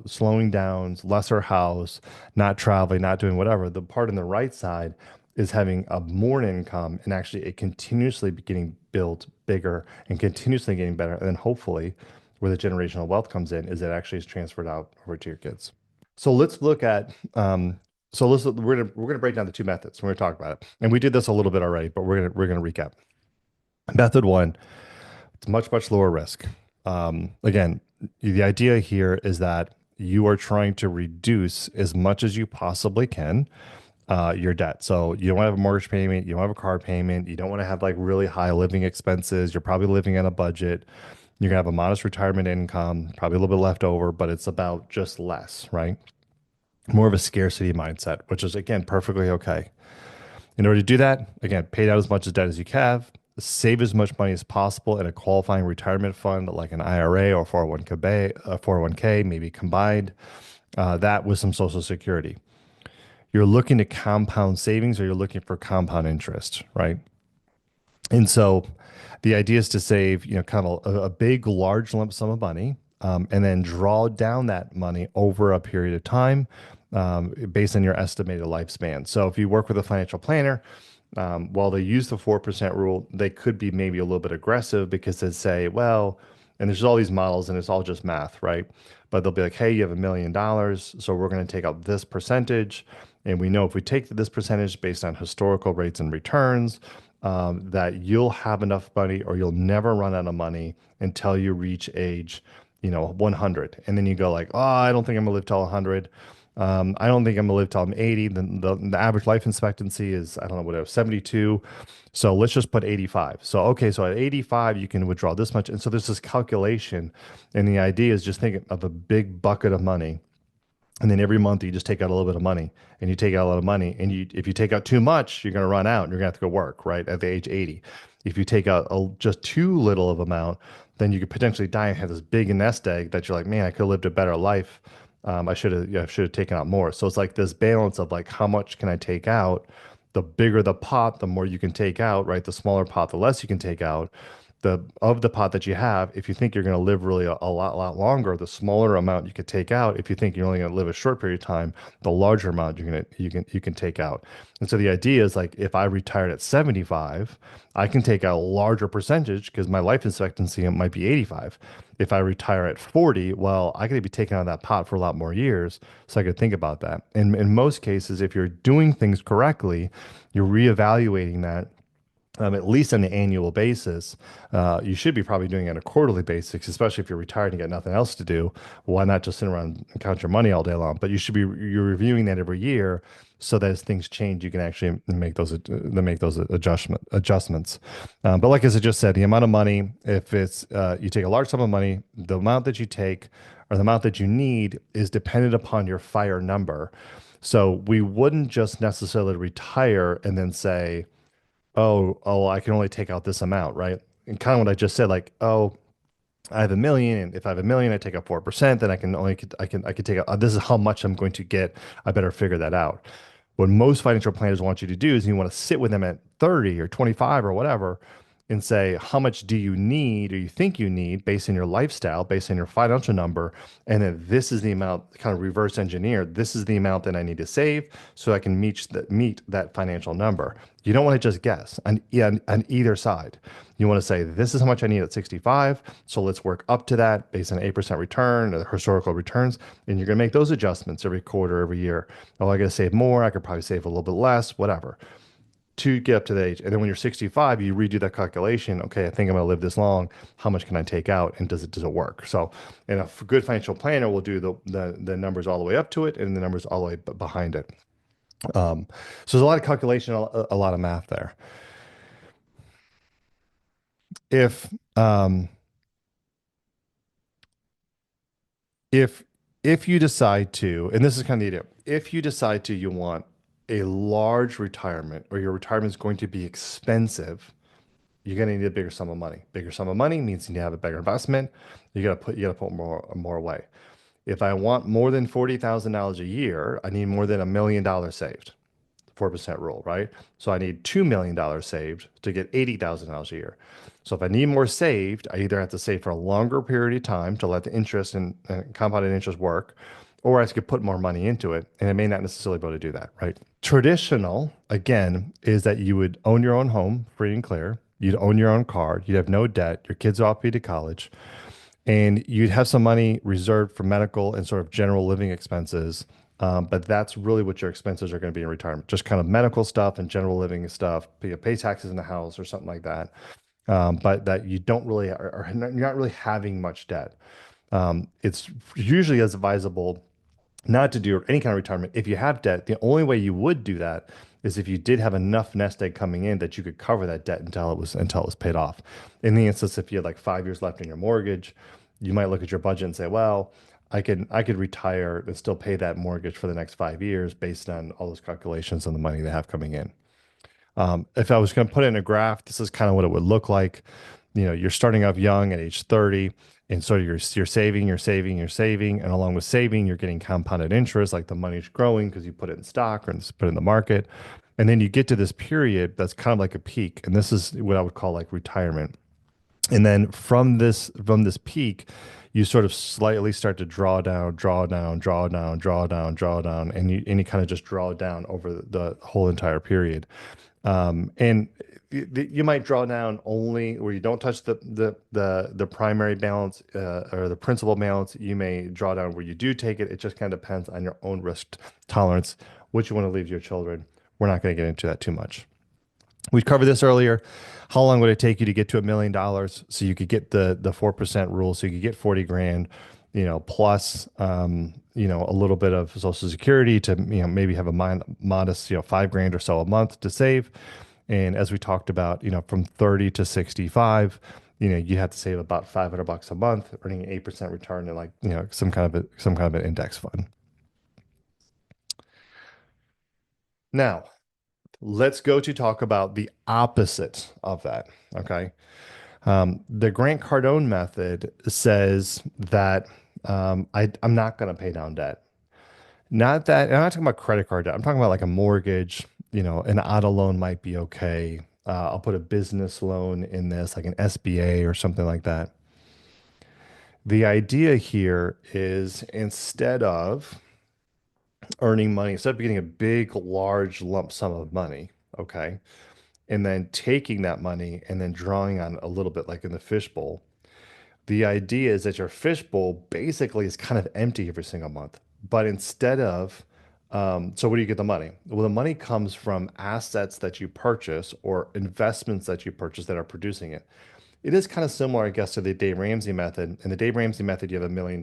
slowing down, lesser house, not traveling, not doing whatever. The part on the right side is having a more income and actually it continuously getting built bigger and continuously getting better. And then hopefully where the generational wealth comes in is it actually is transferred out over to your kids. So let's look at we're gonna break down the two methods. We're gonna talk about it, and we did this a little bit already, but we're gonna recap. Method one, it's much lower risk. Again, the idea here is that you are trying to reduce as much as you possibly can your debt. So you don't want to have a mortgage payment, you don't have a car payment, you don't want to have like really high living expenses. You're probably living on a budget. You're gonna have a modest retirement income, probably a little bit left over, but it's about just less, right? More of a scarcity mindset, which is again perfectly okay. In order to do that, again, pay down as much as debt as you can, save as much money as possible in a qualifying retirement fund like an IRA or 401k, 401k, maybe combined that with some Social Security. You're looking to compound savings or you're looking for compound interest, right? And so the idea is to save, kind of a big, large lump sum of money, and then draw down that money over a period of time, based on your estimated lifespan. So if you work with a financial planner, while they use the 4% rule, they could be maybe a little bit aggressive because they say, well, and there's all these models and it's all just math, right? But they'll be like, hey, you have $1 million, so we're going to take out this percentage. And we know if we take this percentage based on historical rates and returns, that you'll have enough money or you'll never run out of money until you reach age, 100. And then you go like, oh, I don't think I'm gonna live till 100. I don't think I'm gonna live till I'm 80. The average life expectancy is, I don't know, whatever, 72. So let's just put 85. So, okay, so at 85, you can withdraw this much. And so there's this calculation. And the idea is just think of a big bucket of money. And then every month you just take out a little bit of money and you take out a lot of money. And if you take out too much, you're going to run out and you're going to have to go work, right? At the age 80. If you take out just too little of amount, then you could potentially die and have this big nest egg that you're like, man, I could have lived a better life. I should have taken out more. So it's like this balance of like, how much can I take out? The bigger the pot, the more you can take out, right? The smaller pot, the less you can take out. The pot that you have, if you think you're going to live really a lot longer, the smaller amount you could take out. If you think you're only going to live a short period of time, the larger amount you can take out. And so the idea is like if I retired at 75, I can take out a larger percentage because my life expectancy might be 85. If I retire at 40, well, I could be taking out of that pot for a lot more years. So I could think about that. And in most cases, if you're doing things correctly, you're reevaluating that at least on an annual basis. You should be probably doing it on a quarterly basis, especially if you're retired and got nothing else to do. Why not just sit around and count your money all day long? But you're reviewing that every year so that as things change, you can actually make those adjustments. But like as I just said, the amount of money, if it's you take a large sum of money, the amount that you take or the amount that you need is dependent upon your FIRE number. So we wouldn't just necessarily retire and then say, oh, I can only take out this amount, right? And kind of what I just said, like, oh, I have a million, and if I have a million, I take out 4%, then I can take out, this is how much I'm going to get. I better figure that out. What most financial planners want you to do is you want to sit with them at 30 or 25 or whatever, and say, how much do you need or you think you need based on your lifestyle, based on your financial number? And then this is the amount, kind of reverse engineer. This is the amount that I need to save so I can meet that financial number. You don't want to just guess on either side. You want to say, this is how much I need at 65. So let's work up to that based on 8% return or historical returns. And you're going to make those adjustments every quarter, every year. Oh, I got to save more. I could probably save a little bit less, whatever, to get up to the age. And then when you're 65, you redo that calculation. Okay, I think I'm going to live this long. How much can I take out, and does it work? So, and a good financial planner will do the numbers all the way up to it and the numbers all the way behind it. So there's a lot of calculation, a lot of math there. If um, if if you decide to, and this is kind of the idea, if you decide to, you want a large retirement, or your retirement is going to be expensive, you're going to need a bigger sum of money. Bigger sum of money means you need to have a bigger investment. You got to put more away. If I want more than $40,000 a year, I need more than $1 million saved. 4% rule, right? So I need $2 million saved to get $80,000 a year. So if I need more saved, I either have to save for a longer period of time to let the interest and compounded interest work, or I could put more money into it, and I may not necessarily be able to do that, right? Traditional, again, is that you would own your own home free and clear. You'd own your own car. You'd have no debt. Your kids are all paid to college, and you'd have some money reserved for medical and sort of general living expenses. But that's really what your expenses are going to be in retirement, just kind of medical stuff and general living stuff, pay taxes in the house or something like that. But that you don't really, you're not really having much debt. It's usually as advisable not to do any kind of retirement. If you have debt, the only way you would do that is if you did have enough nest egg coming in that you could cover that debt until it was paid off. In the instance, if you had like 5 years left in your mortgage, you might look at your budget and say, well, I could retire and still pay that mortgage for the next 5 years based on all those calculations and the money they have coming in. If I was going to put it in a graph, this is kind of what it would look like. You're starting off young at age 30, and so you're saving, you're saving, and along with saving, you're getting compounded interest, like the money's growing because you put it in stock or put it in the market. And then you get to this period that's kind of like a peak, and this is what I would call like retirement. And then from this peak, you sort of slightly start to draw down, draw down, draw down, draw down, draw down, and you kind of just draw down over the whole entire period. And you might draw down only where you don't touch the primary balance or the principal balance. You may draw down where you do take it. It just kind of depends on your own risk tolerance, what you want to leave to your children. We're not going to get into that too much. We covered this earlier. How long would it take you to get to $1 million so you could get the 4% rule, so you could get 40 grand, plus a little bit of Social Security to maybe have a modest 5 grand or so a month to save. And as we talked about, from 30 to 65, you have to save about $500 a month, earning an 8% return in like some kind of an index fund. Now, let's go to talk about the opposite of that. Okay. The Grant Cardone method says that I'm not going to pay down debt. Not that, I'm not talking about credit card debt. I'm talking about like a mortgage, an auto loan might be okay. I'll put a business loan in this, like an SBA or something like that. The idea here is instead of getting a big, large lump sum of money, okay, and then taking that money and then drawing on a little bit like in the fishbowl. The idea is that your fishbowl basically is kind of empty every single month. But so where do you get the money? Well, the money comes from assets that you purchase or investments that you purchase that are producing it. It is kind of similar, I guess, to the Dave Ramsey method. In the Dave Ramsey method, you have $1 million,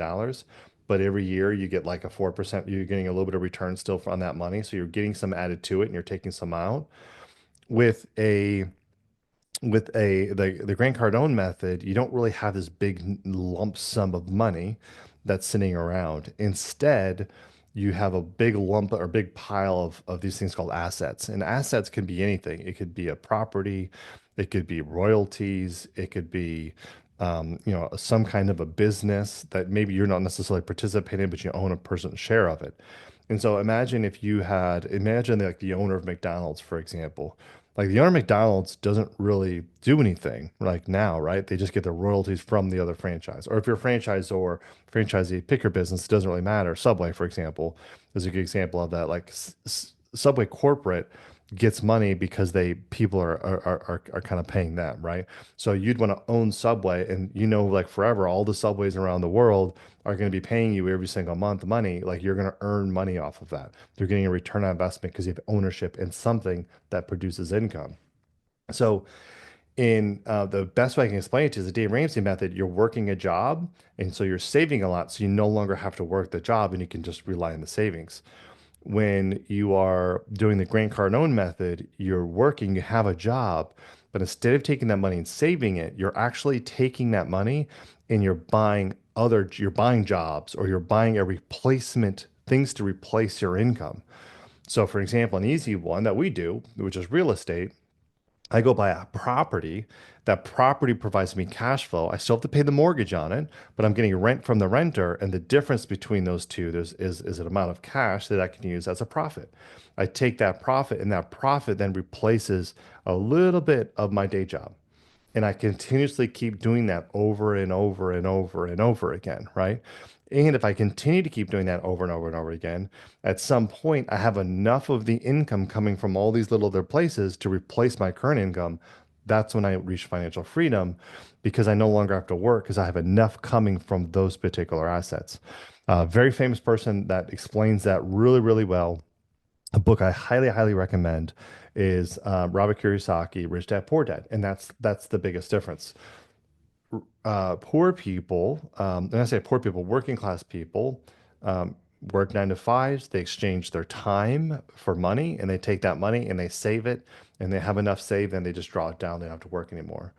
but every year you get like a 4%, you're getting a little bit of return still on that money. So you're getting some added to it and you're taking some out. With a the Grant Cardone method, you don't really have this big lump sum of money that's sitting around. Instead, you have a big lump or big pile of these things called assets. And assets can be anything. It could be a property, it could be royalties, it could be some kind of a business that maybe you're not necessarily participating in, but you own a person's share of it. And so imagine like the owner of McDonald's, for example. Like the owner of McDonald's doesn't really do anything like now, right? They just get the royalties from the other franchise. Or if you're a franchisor, franchisee, pick your business, it doesn't really matter. Subway, for example, is a good example of that. Like Subway corporate gets money because people are kind of paying them, right? So you'd want to own Subway, and like forever, all the Subways around the world are going to be paying you every single month money. Like you're going to earn money off of that. They're getting a return on investment because you have ownership in something that produces income. So in the best way I can explain it to you is the Dave Ramsey method. You're working a job, and so you're saving a lot, so you no longer have to work the job, and you can just rely on the savings. When you are doing the Grant Cardone method, you're working, you have a job, but instead of taking that money and saving it, you're actually taking that money and you're buying jobs, or you're buying a replacement things to replace your income. So for example, an easy one that we do, which is real estate, I go buy a property. That property provides me cash flow. I still have to pay the mortgage on it, but I'm getting rent from the renter. And the difference between those two is an amount of cash that I can use as a profit. I take that profit, and that profit then replaces a little bit of my day job. And I continuously keep doing that over and over and over and over again, right? And if I continue to keep doing that over and over and over again, at some point I have enough of the income coming from all these little other places to replace my current income. That's when I reach financial freedom, because I no longer have to work because I have enough coming from those particular assets. A very famous person that explains that really, really well. A book I highly, highly recommend is Robert Kiyosaki, Rich Dad Poor Dad, and that's the biggest difference. Poor people, and I say poor people, working class people, work 9 to 5s. They exchange their time for money, and they take that money and they save it, and they have enough saved, and they just draw it down. They don't have to work anymore.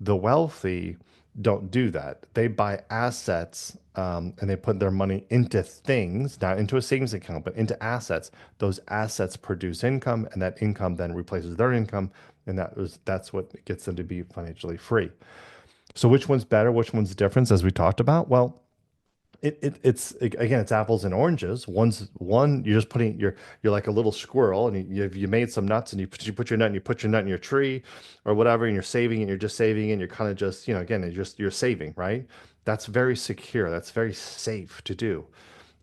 The wealthy don't do that. They buy assets, and they put their money into things, not into a savings account, but into assets. Those assets produce income, and that income then replaces their income, and that's what gets them to be financially free. So which one's better? Which one's different, as we talked about? Well, it's again, it's apples and oranges. One, you're just putting you're like a little squirrel, and you made some nuts, and you put your nut, and you put your nut in your tree or whatever, and you're saving, and you're just saving, and you're kind of just, again, you're saving, right? That's very secure. That's very safe to do.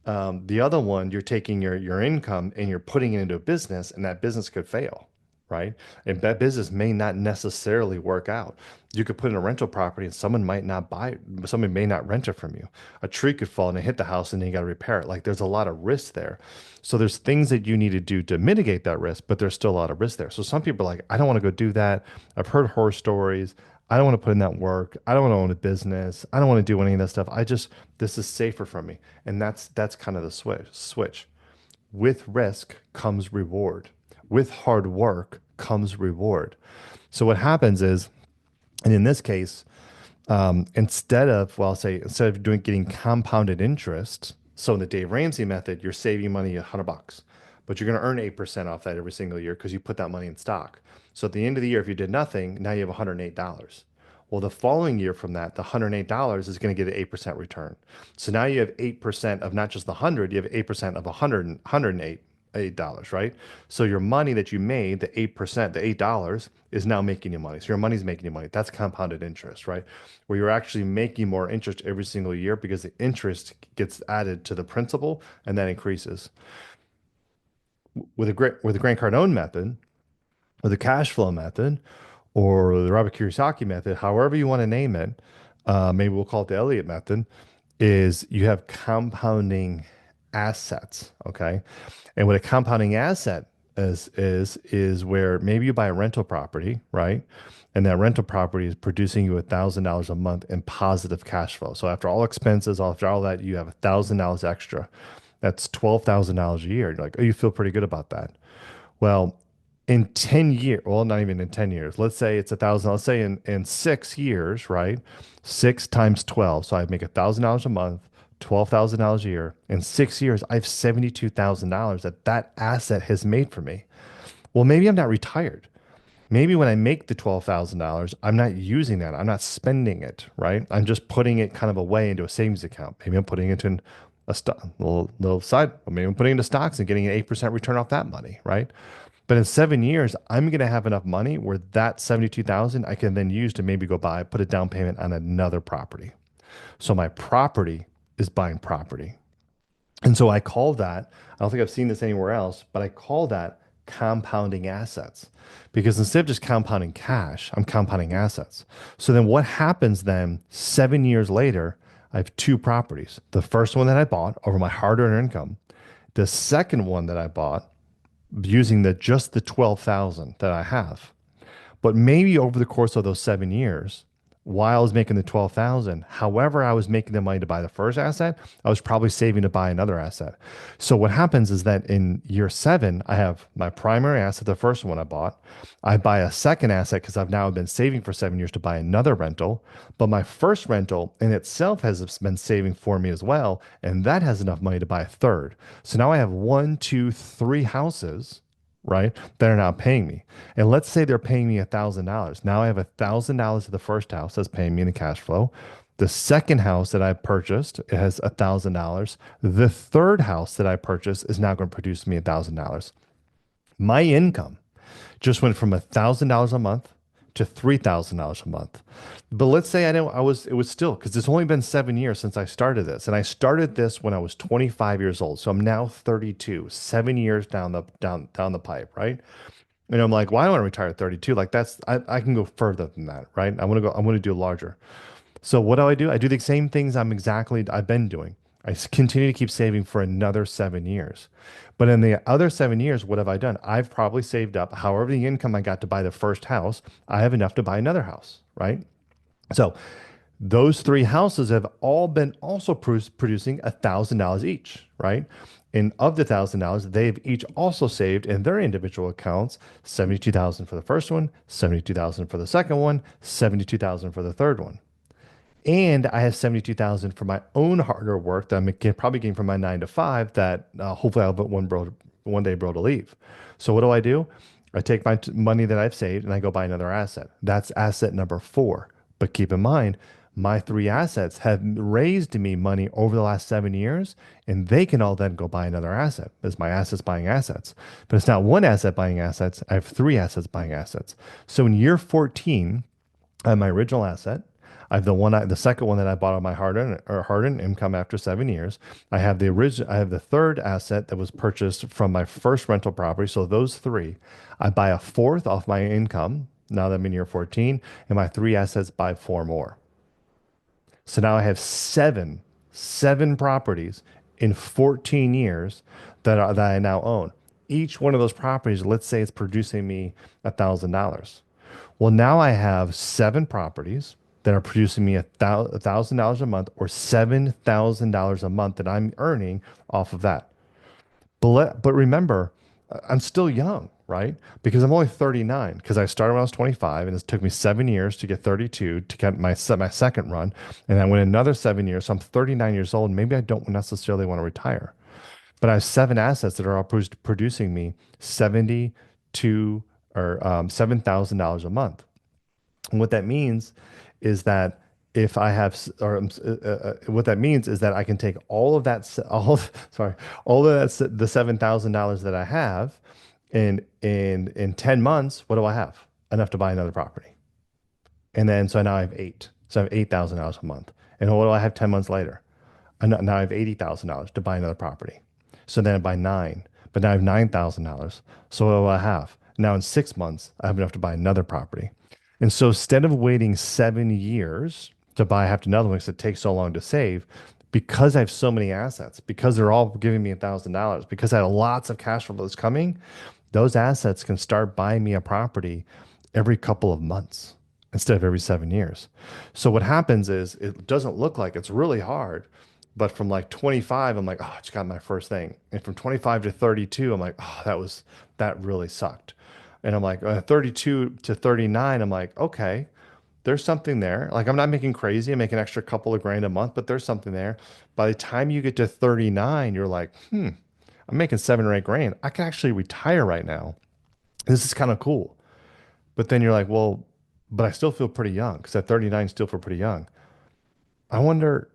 The other one, you're taking your income and you're putting it into a business, and that business could fail, right? And that business may not necessarily work out. You could put in a rental property and someone might not buy it. Someone may not rent it from you. A tree could fall and hit the house, and then you got to repair it. Like there's a lot of risk there. So there's things that you need to do to mitigate that risk, but there's still a lot of risk there. So some people are like, I don't want to go do that. I've heard horror stories. I don't want to put in that work. I don't want to own a business. I don't want to do any of that stuff. This is safer for me. And that's kind of the switch. With risk comes reward. With hard work comes reward. So what happens is, and in this case, instead of getting compounded interest, so in the Dave Ramsey method, you're saving money $100, but you're going to earn 8% off that every single year because you put that money in stock. So at the end of the year, if you did nothing, now you have $108. Well, the following year from that, the $108 is going to get an 8% return. So now you have 8% of not just the 100, you have 8% of 108 $8, right? So your money that you made, the 8%, the $8 is now making you money. So your money's making you money. That's compounded interest, right? Where you're actually making more interest every single year because the interest gets added to the principal and that increases. With the Grant Cardone method, or the cash flow method, or the Robert Kiyosaki method, however you want to name it, maybe we'll call it the Elliot method, is you have compounding assets, okay? And what a compounding asset is where maybe you buy a rental property, right? And that rental property is producing you $1,000 a month in positive cash flow. So after all expenses, after all that, you have $1,000 extra. That's $12,000 a year. You're like, oh, you feel pretty good about that. Well, in 10 years, well, not even in 10 years, let's say it's 1,000, let's say in 6 years, right? 6 times 12. So I make $1,000 a month, $12,000 a year. In 6 years, I have $72,000 that asset has made for me. Well, maybe I'm not retired. Maybe when I make the $12,000, I'm not using that. I'm not spending it, right? I'm just putting it kind of away into a savings account. Maybe I'm putting it in a little side, maybe I'm putting into stocks and getting an 8% return off that money, right? But in 7 years, I'm going to have enough money where that 72,000 I can then use to maybe go buy, put a down payment on another property. So my property is buying property. And so I call that, I don't think I've seen this anywhere else, but I call that compounding assets because instead of just compounding cash, I'm compounding assets. So then what happens then 7 years later? I have two properties. The first one that I bought over my hard earned income, the second one that I bought using just the 12,000 that I have. But maybe over the course of those 7 years, while I was making the 12,000, however I was making the money to buy the first asset, I was probably saving to buy another asset. So what happens is that in year seven, I have my primary asset, the first one I bought. I buy a second asset because I've now been saving for 7 years to buy another rental. But my first rental in itself has been saving for me as well. And that has enough money to buy a third. So now I have one, two, three houses, right, that are now paying me. And let's say they're paying me $1,000. Now I have $1,000 to the first house that's paying me in the cash flow. The second house that I purchased, it has $1,000. The third house that I purchased is now going to produce me $1,000. My income just went from $1,000 a month to $3,000 a month. But let's say it was still, because it's only been 7 years since I started this. And I started this when I was 25 years old. So I'm now 32, 7 years down the pipe, right? And I'm like, well, I don't want to retire at 32. Like I can go further than that, right? I want to do larger. So what do? I do the same things I've been doing. Continue to keep saving for another 7 years. But in the other 7 years, what have I done? I've probably saved up however the income I got to buy the first house. I have enough to buy another house, right? So those three houses have all been also producing $1,000 each, right? And of the $1,000, they've each also saved in their individual accounts 72,000 for the first one, 72,000 for the second one, 72,000 for the third one. And I have 72,000 for my own harder work that probably getting from my 9 to 5 that hopefully I'll put one day bro to leave. So what do? I take my money that I've saved and I go buy another asset. That's asset number four. But keep in mind, my three assets have raised me money over the last 7 years, and they can all then go buy another asset. It's my assets buying assets. But it's not one asset buying assets. I have three assets buying assets. So in year 14, I have my original asset. I have the second one that I bought on my hard-earned income after 7 years. I have the third asset that was purchased from my first rental property. So those three, I buy a fourth off my income now that I'm in year 14, and my three assets buy four more. So now I have seven properties in 14 years that I now own. Each one of those properties, let's say it's producing me $1,000. Well, now I have seven properties that are producing me $1,000 a month or $7,000 a month that I'm earning off of that. But remember, I'm still young, right? Because I'm only 39 because I started when I was 25 and it took me 7 years to get 32 to get my second run. And I went another 7 years. So I'm 39 years old. Maybe I don't necessarily want to retire, but I have seven assets that are all producing me 72 or $7,000 a month. And what that means is that if I have, what that means is that I can take all of that, sorry, all of that, the $7,000 that I have, and in 10 months, what do I have? Enough to buy another property. And then so now I have eight. So I have $8,000 a month. And what do I have 10 months later? Now I have $80,000 to buy another property. So then I buy nine, but now I have $9,000. So what do I have? Now in 6 months, I have enough to buy another property. And so instead of waiting 7 years to buy, I have to another one because it takes so long to save, because I have so many assets, because they're all giving me $1,000, because I have lots of cash flow that's coming, those assets can start buying me a property every couple of months instead of every 7 years. So what happens is it doesn't look like it's really hard, but from like 25, I'm like, oh, I just got my first thing. And from 25 to 32, I'm like, oh, that really sucked. And I'm like, 32 to 39, I'm like, okay, there's something there. Like I'm not making crazy. I make an extra couple of grand a month, but there's something there. By the time you get to 39, you're like, I'm making 7 or 8 grand. I can actually retire right now. This is kind of cool. But then you're like, well, but I still feel pretty young because at 39, still feel pretty young. I wonder,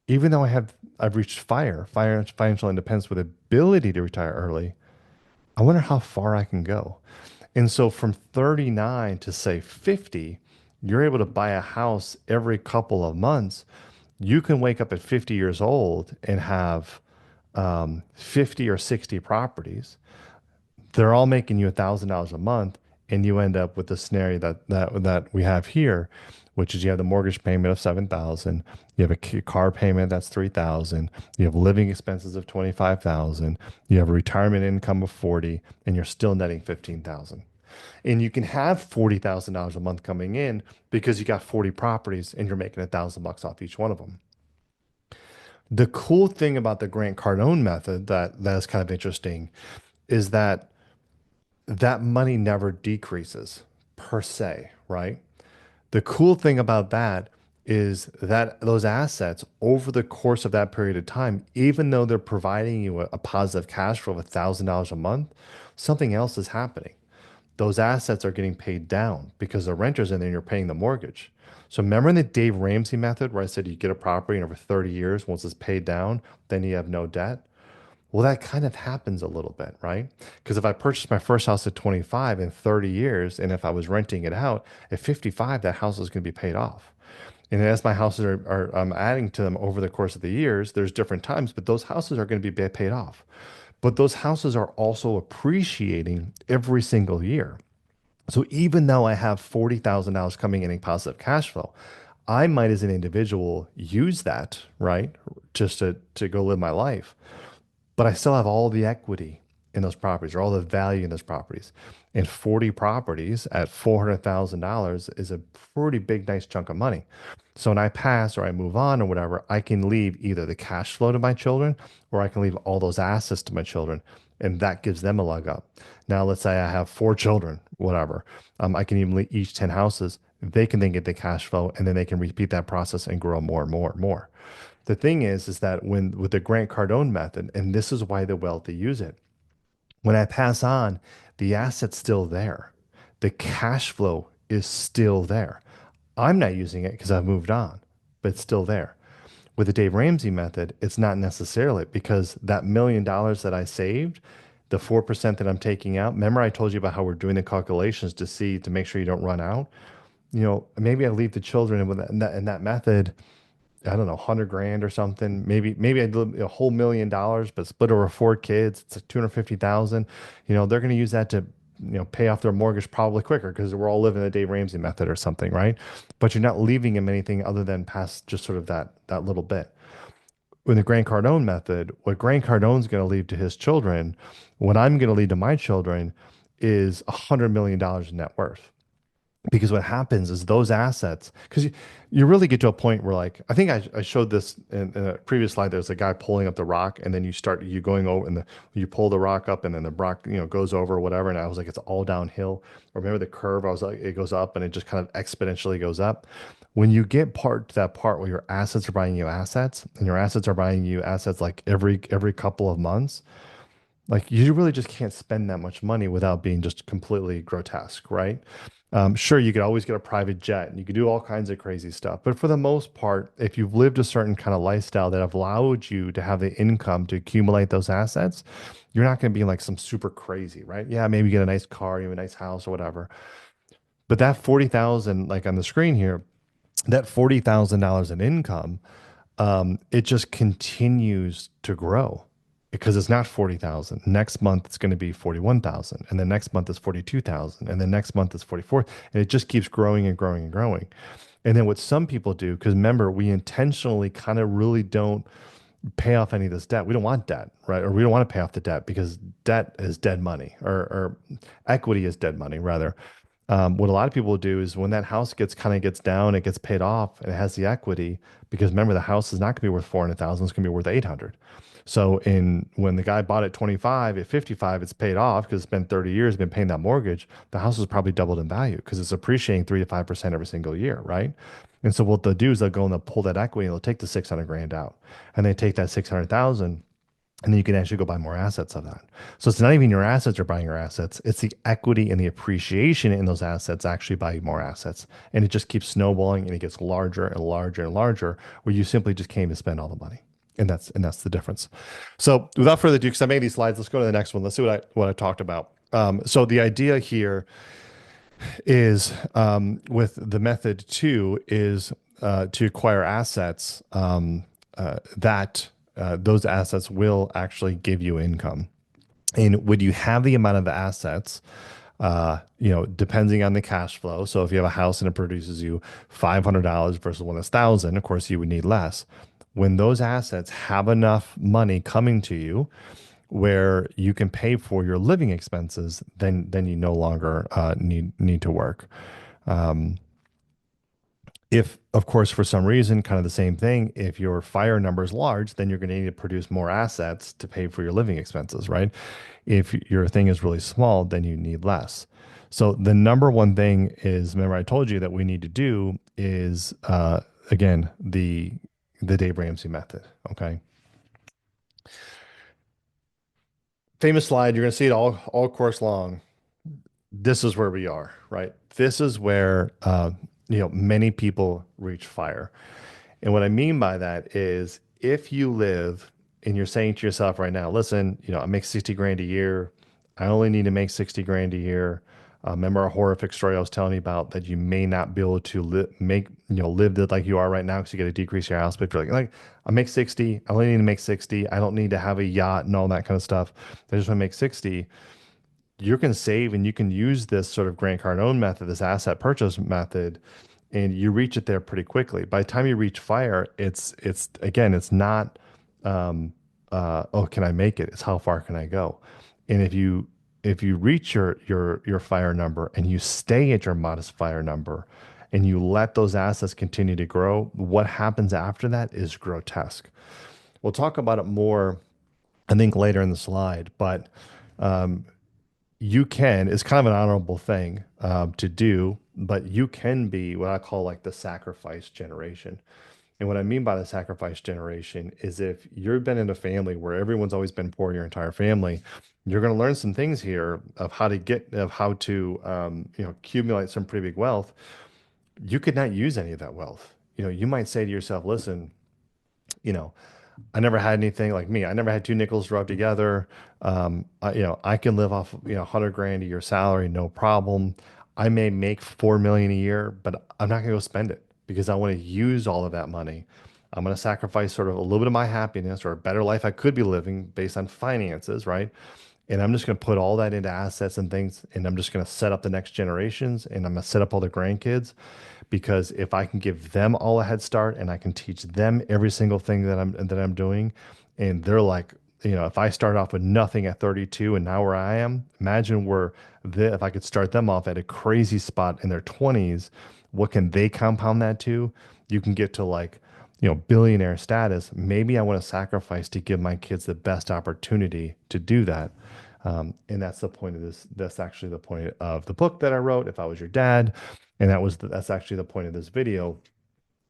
even though I've reached financial independence with ability to retire early, I wonder how far I can go. And so from 39 to say 50, you're able to buy a house every couple of months. You can wake up at 50 years old and have 50 or 60 properties. They're all making you $1,000 a month, and you end up with the scenario that we have here, which is you have the mortgage payment of 7,000, you have a car payment that's 3,000, you have living expenses of 25,000, you have a retirement income of 40, and you're still netting 15,000. And you can have $40,000 a month coming in because you got 40 properties and you're making $1,000 off each one of them. The cool thing about the Grant Cardone method that is kind of interesting is that that money never decreases per se, right? The cool thing about that is that those assets over the course of that period of time, even though they're providing you a positive cash flow of $1,000 a month, something else is happening. Those assets are getting paid down because the renter's in there and you're paying the mortgage. So remember in the Dave Ramsey method where I said you get a property and over 30 years, once it's paid down, then you have no debt? Well, that kind of happens a little bit, right? Because if I purchased my first house at 25 in 30 years, and if I was renting it out at 55, that house is going to be paid off. And as my houses are I'm adding to them over the course of the years, there's different times, but those houses are going to be paid off. But those houses are also appreciating every single year. So even though I have $40,000 coming in positive cash flow, I might as an individual use that, right? Just to go live my life, but I still have all the equity in those properties or all the value in those properties. And 40 properties at $400,000 is a pretty big, nice chunk of money. So when I pass or I move on or whatever, I can leave either the cash flow to my children or I can leave all those assets to my children. And that gives them a leg up. Now, let's say I have four children, whatever. I can even leave each 10 houses. They can then get the cash flow and then they can repeat that process and grow more and more and more. The thing is that when with the Grant Cardone method, and this is why the wealthy use it, when I pass on, the asset's still there. The cash flow is still there. I'm not using it because I've moved on, but it's still there. With the Dave Ramsey method, it's not necessarily because that $1 million that I saved, the 4% that I'm taking out, remember I told you about how we're doing the calculations to see to make sure you don't run out? Maybe I leave the children in that method. I don't know, 100 grand or something. Maybe I did a whole $1 million, but split over four kids. It's like 250,000. They're going to use that to, pay off their mortgage probably quicker because we're all living the Dave Ramsey method or something, right? But you're not leaving them anything other than past just sort of that little bit. In the Grant Cardone method, what Grant Cardone's going to leave to his children, what I'm going to leave to my children is $100 million in net worth. Because what happens is those assets, because you really get to a point where, like, I think I showed this in a previous slide. There's a guy pulling up the rock, and then you going over, and you pull the rock up, and then the rock, goes over or whatever. And I was like, it's all downhill. Or remember the curve? I was like, it goes up, and it just kind of exponentially goes up. When you get to that part where your assets are buying you assets, and your assets are buying you assets like every couple of months, like you really just can't spend that much money without being just completely grotesque, right? Sure, you could always get a private jet and you could do all kinds of crazy stuff. But for the most part, if you've lived a certain kind of lifestyle that have allowed you to have the income to accumulate those assets, you're not going to be like some super crazy, right? Yeah, maybe you get a nice car, you have a nice house or whatever. But that 40,000, like on the screen here, that $40,000 in income, it just continues to grow because it's not 40,000. Next month it's going to be 41,000, and the next month is 42,000, and the next month is 44, and it just keeps growing and growing and growing. And then what some people do, because remember, we intentionally kind of really don't pay off any of this debt. We don't want debt, right? Or we don't want to pay off the debt because debt is dead money, or equity is dead money, rather. What a lot of people do is when that house gets down, it gets paid off, and it has the equity. Because remember, the house is not going to be worth 400,000; it's going to be worth 800. So when the guy bought it 25, at 55, it's paid off because it's been 30 years, been paying that mortgage. The house has probably doubled in value because it's appreciating 3 to 5% every single year, right? And so what they'll do is they'll go and they'll pull that equity and they'll take the 600 grand out, and they take that 600,000 And then you can actually go buy more assets of that. So it's not even your assets are buying your assets. It's the equity and the appreciation in those assets actually buy more assets. And it just keeps snowballing and it gets larger and larger and larger where you simply just can't even spend all the money. And that's the difference. So without further ado, because I made these slides, let's go to the next one. Let's see what I talked about. So the idea here is with the method two is to acquire assets that those assets will actually give you income. And when you have the amount of assets, depending on the cash flow. So if you have a house and it produces you $500 versus one that's 1,000, of course you would need less. When those assets have enough money coming to you, where you can pay for your living expenses, then you no longer need to work. Um, if, of course, for some reason, kind of the same thing, if your fire number is large, then you're going to need to produce more assets to pay for your living expenses, right? If your thing is really small, then you need less. So the number one thing is, remember, I told you that we need to do is again the Dave Ramsey method. Okay, famous slide. You're going to see it all course long. This is where we are, right? This is where many people reach fire. And what I mean by that is if you live and you're saying to yourself right now, listen, I make 60 grand a year. I only need to make 60 grand a year. Remember a horrific story I was telling you about that you may not be able to live like you are right now because you got to decrease your house. But if you're like, I make 60, I only need to make 60. I don't need to have a yacht and all that kind of stuff. I just want to make 60. You can save and you can use this sort of Grant Cardone method, this asset purchase method, and you reach it there pretty quickly. By the time you reach fire, it's again, it's not oh, can I make it? It's how far can I go? And if you reach your fire number and you stay at your modest fire number and you let those assets continue to grow, what happens after that is grotesque. We'll talk about it more, I think, later in the slide, but you can, it's kind of an honorable thing to do, but you can be what I call like the sacrifice generation. And what I mean by the sacrifice generation is if you've been in a family where everyone's always been poor in your entire family, you're going to learn some things here of how to accumulate some pretty big wealth. You could not use any of that wealth. You might say to yourself, listen, you know, I never had anything like me. I never had two nickels rubbed together. I can live off, 100 grand a year salary, no problem. I may make 4 million a year, but I'm not gonna go spend it because I want to use all of that money. I'm gonna sacrifice sort of a little bit of my happiness or a better life I could be living based on finances, right? And I'm just going to put all that into assets and things, and I'm just going to set up the next generations, and I'm going to set up all the grandkids, because if I can give them all a head start and I can teach them every single thing that I'm doing, and they're like, if I start off with nothing at 32 and now where I am, imagine if I could start them off at a crazy spot in their 20s, what can they compound that to? You can get to like, billionaire status. Maybe I want to sacrifice to give my kids the best opportunity to do that. And that's the point of this. That's actually the point of the book that I wrote, If I Was Your Dad. And that's actually the point of this video,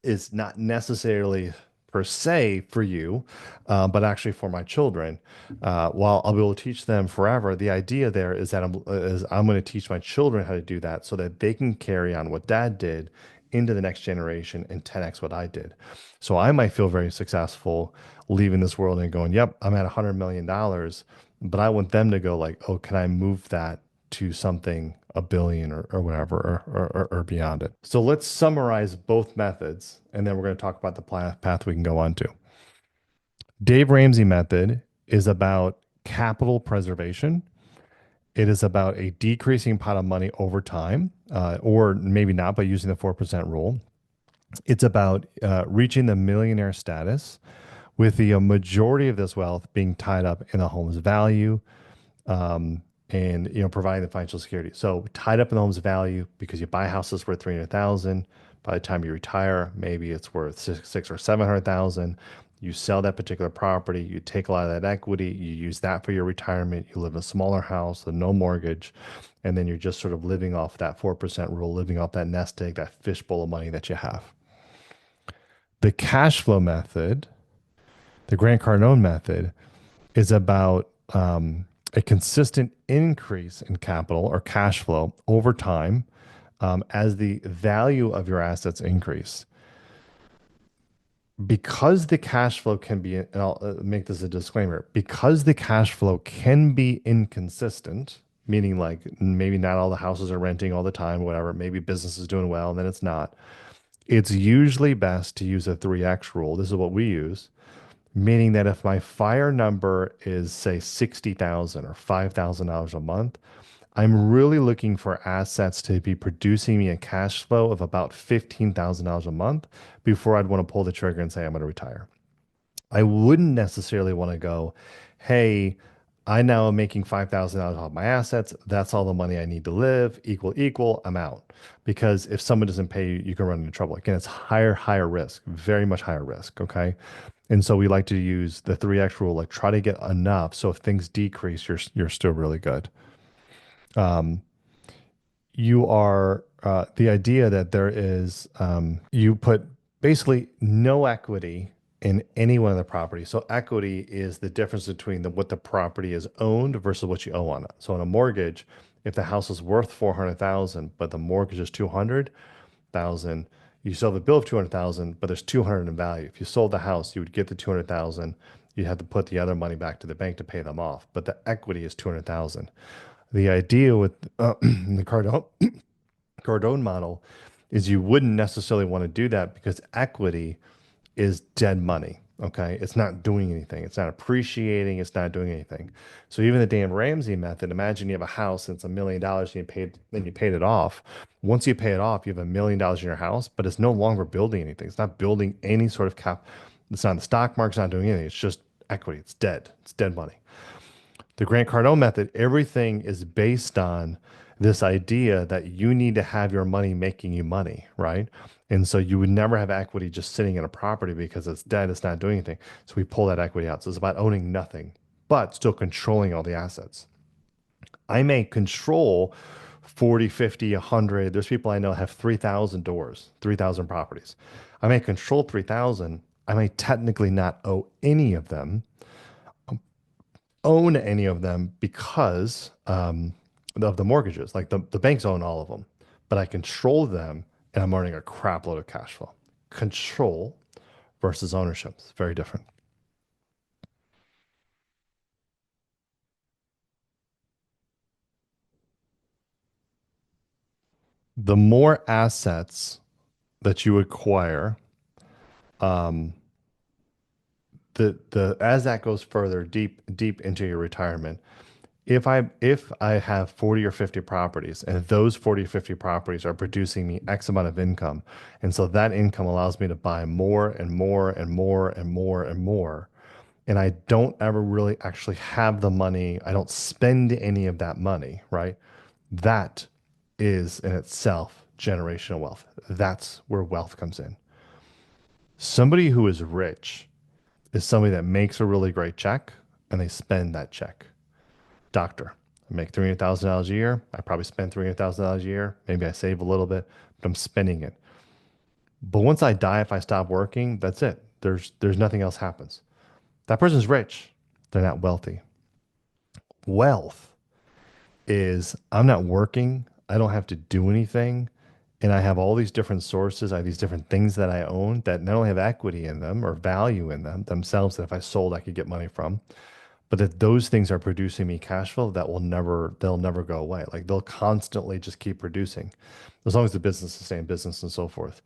is not necessarily per se for you, but actually for my children. While I'll be able to teach them forever, the idea there is that I'm going to teach my children how to do that so that they can carry on what dad did into the next generation and 10x what I did. So I might feel very successful leaving this world and going, yep, I'm at $100 million, but I want them to go like, oh, can I move that to something a billion or whatever or beyond it. So let's summarize both methods, and then we're going to talk about the path we can go on to. Dave Ramsey method is about capital preservation. It is about a decreasing pot of money over time, or maybe not, but using the 4% rule. It's about reaching the millionaire status with the majority of this wealth being tied up in the home's value, um, and providing the financial security. So tied up in the home's value because you buy houses worth 300,000. By the time you retire, maybe it's worth six or 700,000. You sell that particular property, you take a lot of that equity, you use that for your retirement. You live in a smaller house, with no mortgage, and then you're just sort of living off that 4% rule, living off that nest egg, that fishbowl of money that you have. The cash flow method, the Grant Cardone method, is about a consistent increase in capital or cash flow over time as the value of your assets increase. Because the cash flow can be, and I'll make this a disclaimer, because the cash flow can be inconsistent, meaning like maybe not all the houses are renting all the time, whatever, maybe business is doing well and then it's not. It's usually best to use a 3x rule. This is what we use, meaning that if my fire number is, say, 60,000 or $5,000 a month, I'm really looking for assets to be producing me a cash flow of about $15,000 a month before I'd want to pull the trigger and say I'm going to retire. I wouldn't necessarily want to go, hey, I now am making $5,000 off my assets. That's all the money I need to live, equal, equal, I'm out. Because if someone doesn't pay you, you can run into trouble. Again, it's higher risk, very much higher risk. Okay. And so we like to use the 3x rule, like try to get enough. So if things decrease, you're still really good. Um, you are the idea that there is you put basically no equity in any one of the properties. So equity is the difference between what the property is owned versus what you owe on it. So on a mortgage, if the house is worth 400,000 but the mortgage is 200,000, you still have a bill of 200,000 but there's 200 in value. If you sold the house, you would get the 200,000. You'd have to put the other money back to the bank to pay them off, but the equity is 200,000. The idea with the Cardone model is you wouldn't necessarily want to do that because equity is dead money. Okay. It's not doing anything. It's not appreciating. It's not doing anything. So even the Dan Ramsey method, imagine you have a house and it's $1 million and you paid it off. Once you pay it off, you have $1 million in your house, but it's no longer building anything. It's not building any sort of cap. It's not in the stock market. It's not doing anything. It's just equity. It's dead. It's dead money. The Grant Cardone method, everything is based on this idea that you need to have your money making you money, right? And so you would never have equity just sitting in a property because it's dead, it's not doing anything. So we pull that equity out. So it's about owning nothing, but still controlling all the assets. I may control 40, 50, 100. There's people I know have 3,000 doors, 3,000 properties. I may control 3,000. I may technically not own any of them because of the mortgages. Like the banks own all of them, but I control them and I'm earning a crap load of cash flow. Control versus ownership is very different. The more assets that you acquire, um, the as that goes further deep into your retirement, if I have 40 or 50 properties and those 40 or 50 properties are producing me X amount of income, and so that income allows me to buy more and more and more and more and more, and I don't ever really actually have the money, I don't spend any of that money, right? That is in itself generational wealth. That's where wealth comes in. Somebody who is rich is somebody that makes a really great check and they spend that check. Doctor, I make $300,000 a year. I probably spend $300,000 a year. Maybe I save a little bit, but I'm spending it. But once I die, if I stop working, that's it. There's nothing else happens. That person's rich. They're not wealthy. Wealth is I'm not working. I don't have to do anything. And I have all these different sources. I have these different things that I own that not only have equity in them or value in them themselves that if I sold, I could get money from, but that those things are producing me cash flow that they'll never go away. Like they'll constantly just keep producing as long as the business is staying business and so forth.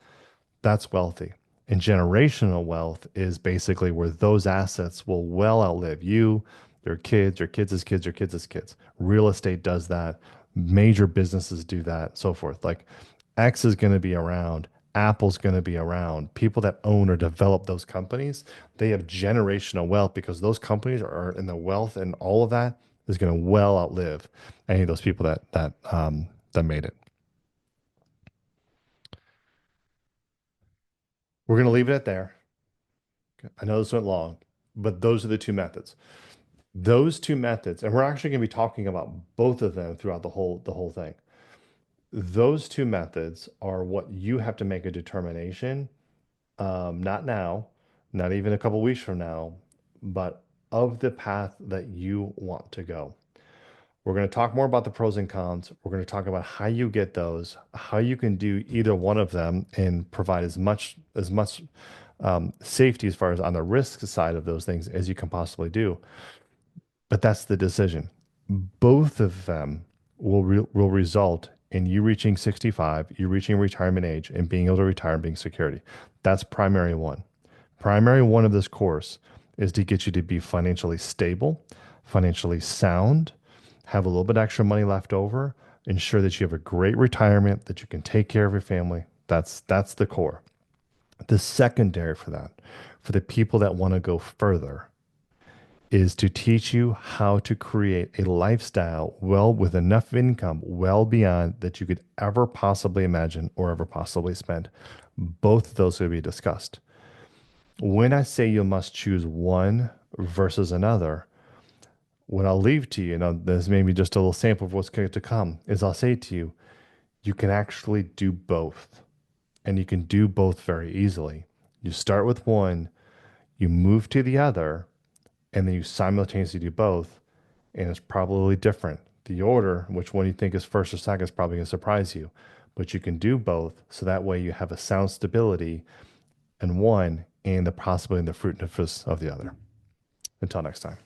That's wealthy. And generational wealth is basically where those assets will well outlive you, their kids, your kids' kids, your kids' kids. Real estate does that. Major businesses do that, so forth. Like X is going to be around. Apple's going to be around. People that own or develop those companies, they have generational wealth because those companies are in the wealth and all of that is going to well outlive any of those people that made it. We're going to leave it at there. I know this went long, but those are the two methods. Those two methods, and we're actually going to be talking about both of them throughout the whole thing. Those two methods are what you have to make a determination, not now, not even a couple weeks from now, but of the path that you want to go. We're going to talk more about the pros and cons. We're going to talk about how you get those, how you can do either one of them and provide as much safety as far as on the risk side of those things as you can possibly do. But that's the decision. Both of them will result in you reaching 65, you reaching retirement age, and being able to retire and being security. That's primary one. Primary one of this course is to get you to be financially stable, financially sound, have a little bit extra money left over, ensure that you have a great retirement, that you can take care of your family. That's the core. The secondary for that, for the people that want to go further, is to teach you how to create a lifestyle well with enough income well beyond that you could ever possibly imagine or ever possibly spend. Both of those will be discussed. When I say you must choose one versus another, what I'll leave to you, and this may be just a little sample of what's going to come, is I'll say to you, you can actually do both. And you can do both very easily. You start with one, you move to the other, and then you simultaneously do both. And it's probably different. The order, which one you think is first or second, is probably going to surprise you. But you can do both. So that way you have a sound stability in one and the possibility and the fruitfulness of the other. Until next time.